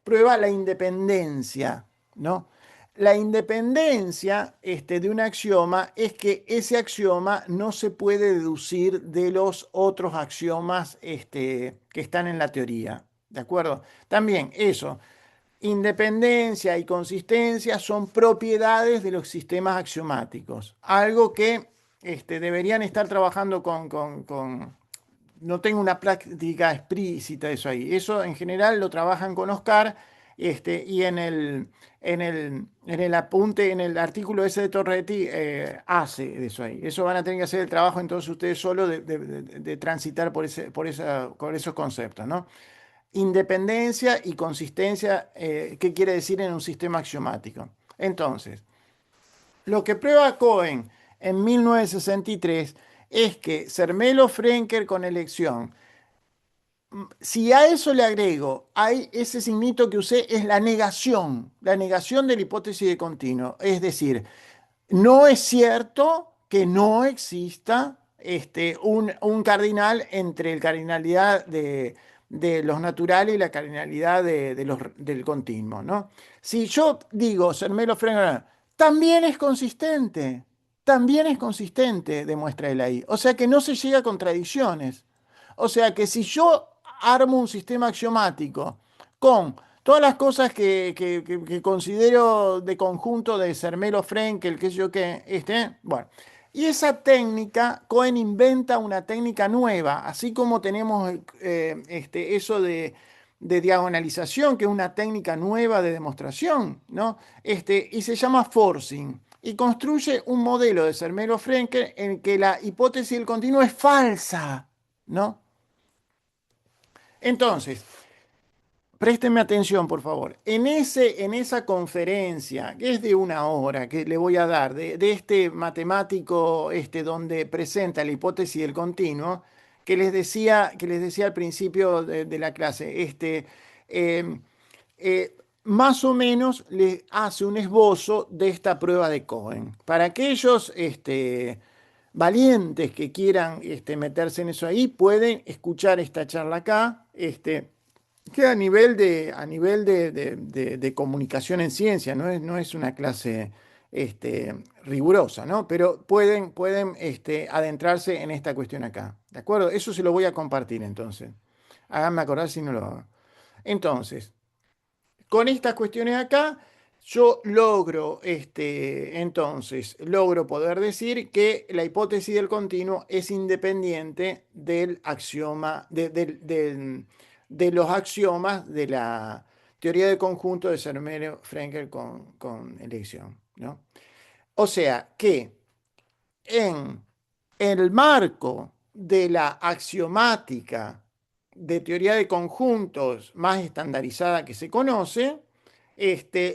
prueba la independencia, ¿no? La independencia de un axioma es que ese axioma no se puede deducir de los otros axiomas que están en la teoría, ¿de acuerdo? También eso. Independencia y consistencia son propiedades de los sistemas axiomáticos, algo que deberían estar trabajando no tengo una práctica explícita de eso ahí. Eso en general lo trabajan con Oscar y en el apunte, en el artículo ese de Torretti, hace de eso ahí. Eso van a tener que hacer el trabajo entonces ustedes solo de transitar por esos conceptos, ¿no? Independencia y consistencia, ¿qué quiere decir en un sistema axiomático? Entonces, lo que prueba Cohen en 1963 es que Zermelo-Frenkel con elección, si a eso le agrego, hay ese signito que usé, es la negación de la hipótesis de continuo. Es decir, no es cierto que no exista un cardinal entre el cardinalidad de los naturales y la cardinalidad del continuo, ¿no? Si yo digo Zermelo-Frenkel, también es consistente, demuestra él ahí. O sea que no se llega a contradicciones. O sea que si yo armo un sistema axiomático con todas las cosas que considero de conjunto de Zermelo-Frenkel, qué sé yo qué, bueno. Y esa técnica, Cohen inventa una técnica nueva, así como tenemos eso de diagonalización, que es una técnica nueva de demostración, ¿no? Y se llama forcing. Y construye un modelo de Zermelo-Frenkel en que la hipótesis del continuo es falsa, ¿no? Entonces, présteme atención, por favor. En esa conferencia, que es de una hora, que le voy a dar, de este matemático donde presenta la hipótesis del continuo, que les decía al principio de la clase, eh, más o menos le hace un esbozo de esta prueba de Cohen. Para aquellos valientes que quieran meterse en eso ahí, pueden escuchar esta charla acá. Que a nivel de comunicación en ciencia, no es una clase rigurosa, ¿no? Pero pueden adentrarse en esta cuestión acá, ¿de acuerdo? Eso se lo voy a compartir entonces. Háganme acordar si no lo hago. Entonces, con estas cuestiones acá, yo logro poder decir que la hipótesis del continuo es independiente del axioma, de los axiomas de la teoría de conjunto de Zermelo-Fraenkel con elección, ¿no? O sea que en el marco de la axiomática de teoría de conjuntos más estandarizada que se conoce,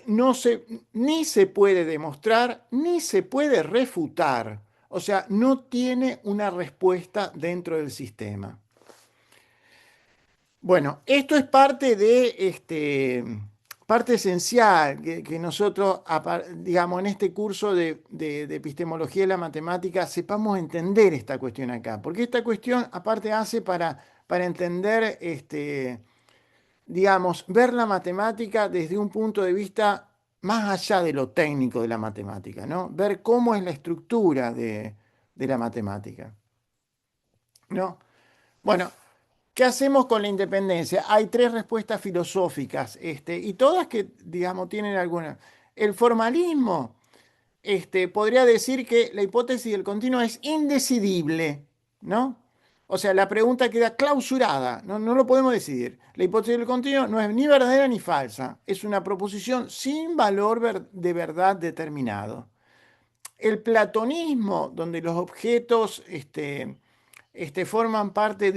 no se, ni se puede demostrar ni se puede refutar. O sea, no tiene una respuesta dentro del sistema. Bueno, esto es parte esencial que nosotros, digamos, en este curso de epistemología de la matemática, sepamos entender esta cuestión acá, porque esta cuestión, aparte, hace para entender, digamos, ver la matemática desde un punto de vista más allá de lo técnico de la matemática, ¿no? Ver cómo es la estructura de la matemática, ¿no? Bueno, ¿qué hacemos con la independencia? Hay tres respuestas filosóficas, y todas que, digamos, tienen alguna. El formalismo, podría decir que la hipótesis del continuo es indecidible, ¿no? O sea, la pregunta queda clausurada, no lo podemos decidir. La hipótesis del continuo no es ni verdadera ni falsa, es una proposición sin valor de verdad determinado. El platonismo, donde los objetos forman parte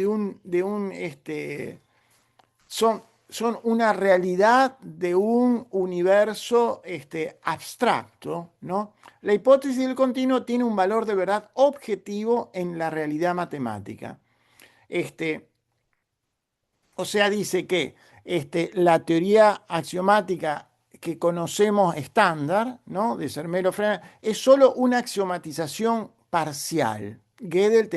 son una realidad de un universo abstracto, ¿no? La hipótesis del continuo tiene un valor de verdad objetivo en la realidad matemática. Este, o sea, dice que la teoría axiomática que conocemos estándar, ¿no? De Zermelo-Fraenkel, es solo una axiomatización parcial. Gödel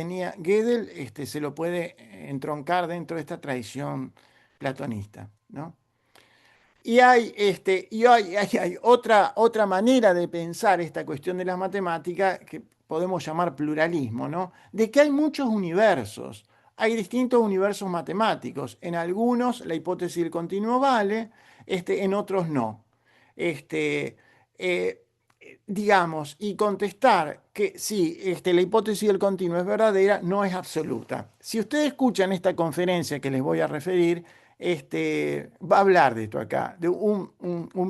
se lo puede entroncar dentro de esta tradición platonista, ¿no? Y hay otra manera de pensar esta cuestión de las matemáticas que podemos llamar pluralismo, ¿no? De que hay muchos universos, hay distintos universos matemáticos. En algunos la hipótesis del continuo vale, en otros no. Este, eh, digamos, y contestar que sí, la hipótesis del continuo es verdadera, no es absoluta. Si ustedes escuchan esta conferencia que les voy a referir, va a hablar de esto acá, de un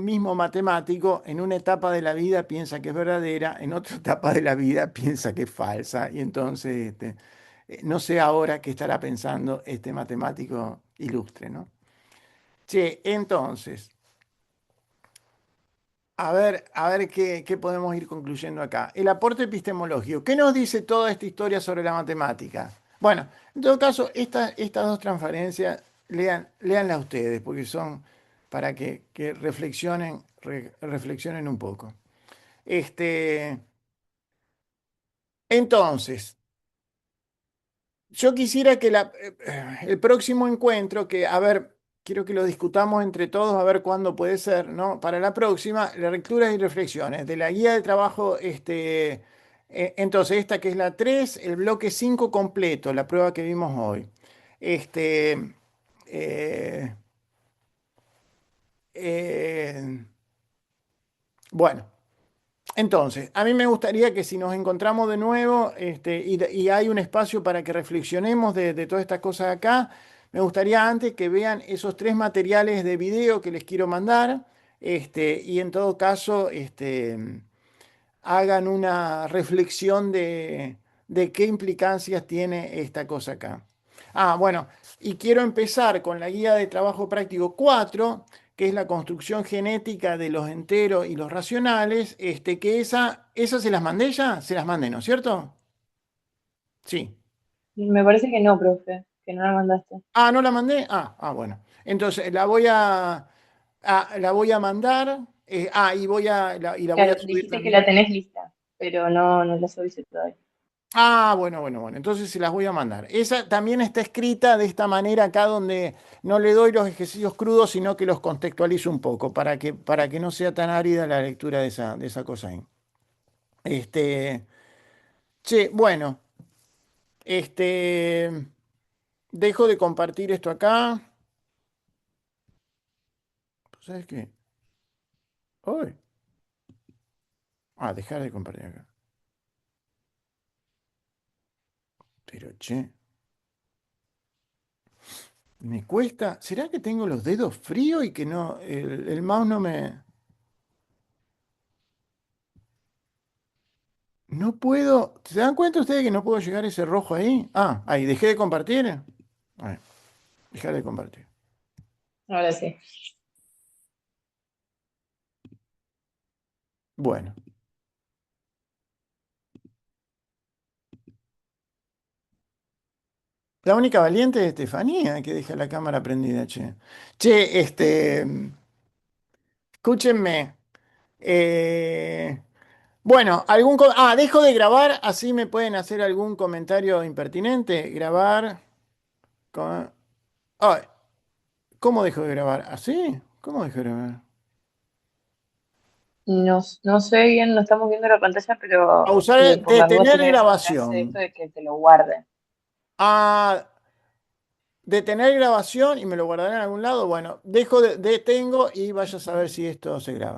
mismo matemático en una etapa de la vida piensa que es verdadera, en otra etapa de la vida piensa que es falsa, y entonces no sé ahora qué estará pensando este matemático ilustre, ¿no? Che, entonces, a ver qué podemos ir concluyendo acá. El aporte epistemológico. ¿Qué nos dice toda esta historia sobre la matemática? Bueno, en todo caso, estas dos transferencias, léanlas ustedes, porque son para que reflexionen un poco. Este, entonces, yo quisiera que el próximo encuentro, que, a ver, quiero que lo discutamos entre todos, a ver cuándo puede ser, ¿no? Para la próxima, las lecturas y reflexiones de la guía de trabajo, entonces, esta que es la 3 el bloque 5 completo, la prueba que vimos hoy. Este, eh, eh, bueno. Entonces, a mí me gustaría que si nos encontramos de nuevo y hay un espacio para que reflexionemos de todas estas cosas acá, me gustaría antes que vean esos 3 materiales de video que les quiero mandar y en todo caso hagan una reflexión de qué implicancias tiene esta cosa acá. Ah, bueno, y quiero empezar con la guía de trabajo práctico 4 que es la construcción genética de los enteros y los racionales, que esa se las mandé ya, se las mandé, ¿no es cierto? Sí. Me parece que no, profe, que no la mandaste. Ah, ¿no la mandé? Bueno. Entonces la voy a mandar, y la voy a Claro, subir dijiste que la también. tenés lista, pero no la subiste todavía. Bueno. Entonces se las voy a mandar. Esa también está escrita de esta manera acá donde no le doy los ejercicios crudos, sino que los contextualizo un poco para que no sea tan árida la lectura de esa cosa ahí. Este, bueno, este, dejo de compartir esto acá. ¿Sabes qué? Hoy. Dejar de compartir acá. Pero me cuesta. ¿Será que tengo los dedos fríos y que no, el mouse no me... No puedo. ¿Se dan cuenta ustedes que no puedo llegar a ese rojo ahí? Ahí, dejé de compartir. Ahí, dejar de compartir. Ahora sí. Bueno, la única valiente es Estefanía que deja la cámara prendida, che. Che, escúchenme. Eh, bueno, dejo de grabar, así me pueden hacer algún comentario impertinente. Grabar. con- Ay, ¿cómo dejo de grabar? ¿Así? ¿Cómo dejo de grabar? No sé bien, no estamos viendo la pantalla, pero Pausar, por las dudas detener tiene que hacer esto grabación. de que te lo guarde. Ah, detener grabación y me lo guardaré en algún lado. Bueno, detengo y vaya a saber si esto se graba.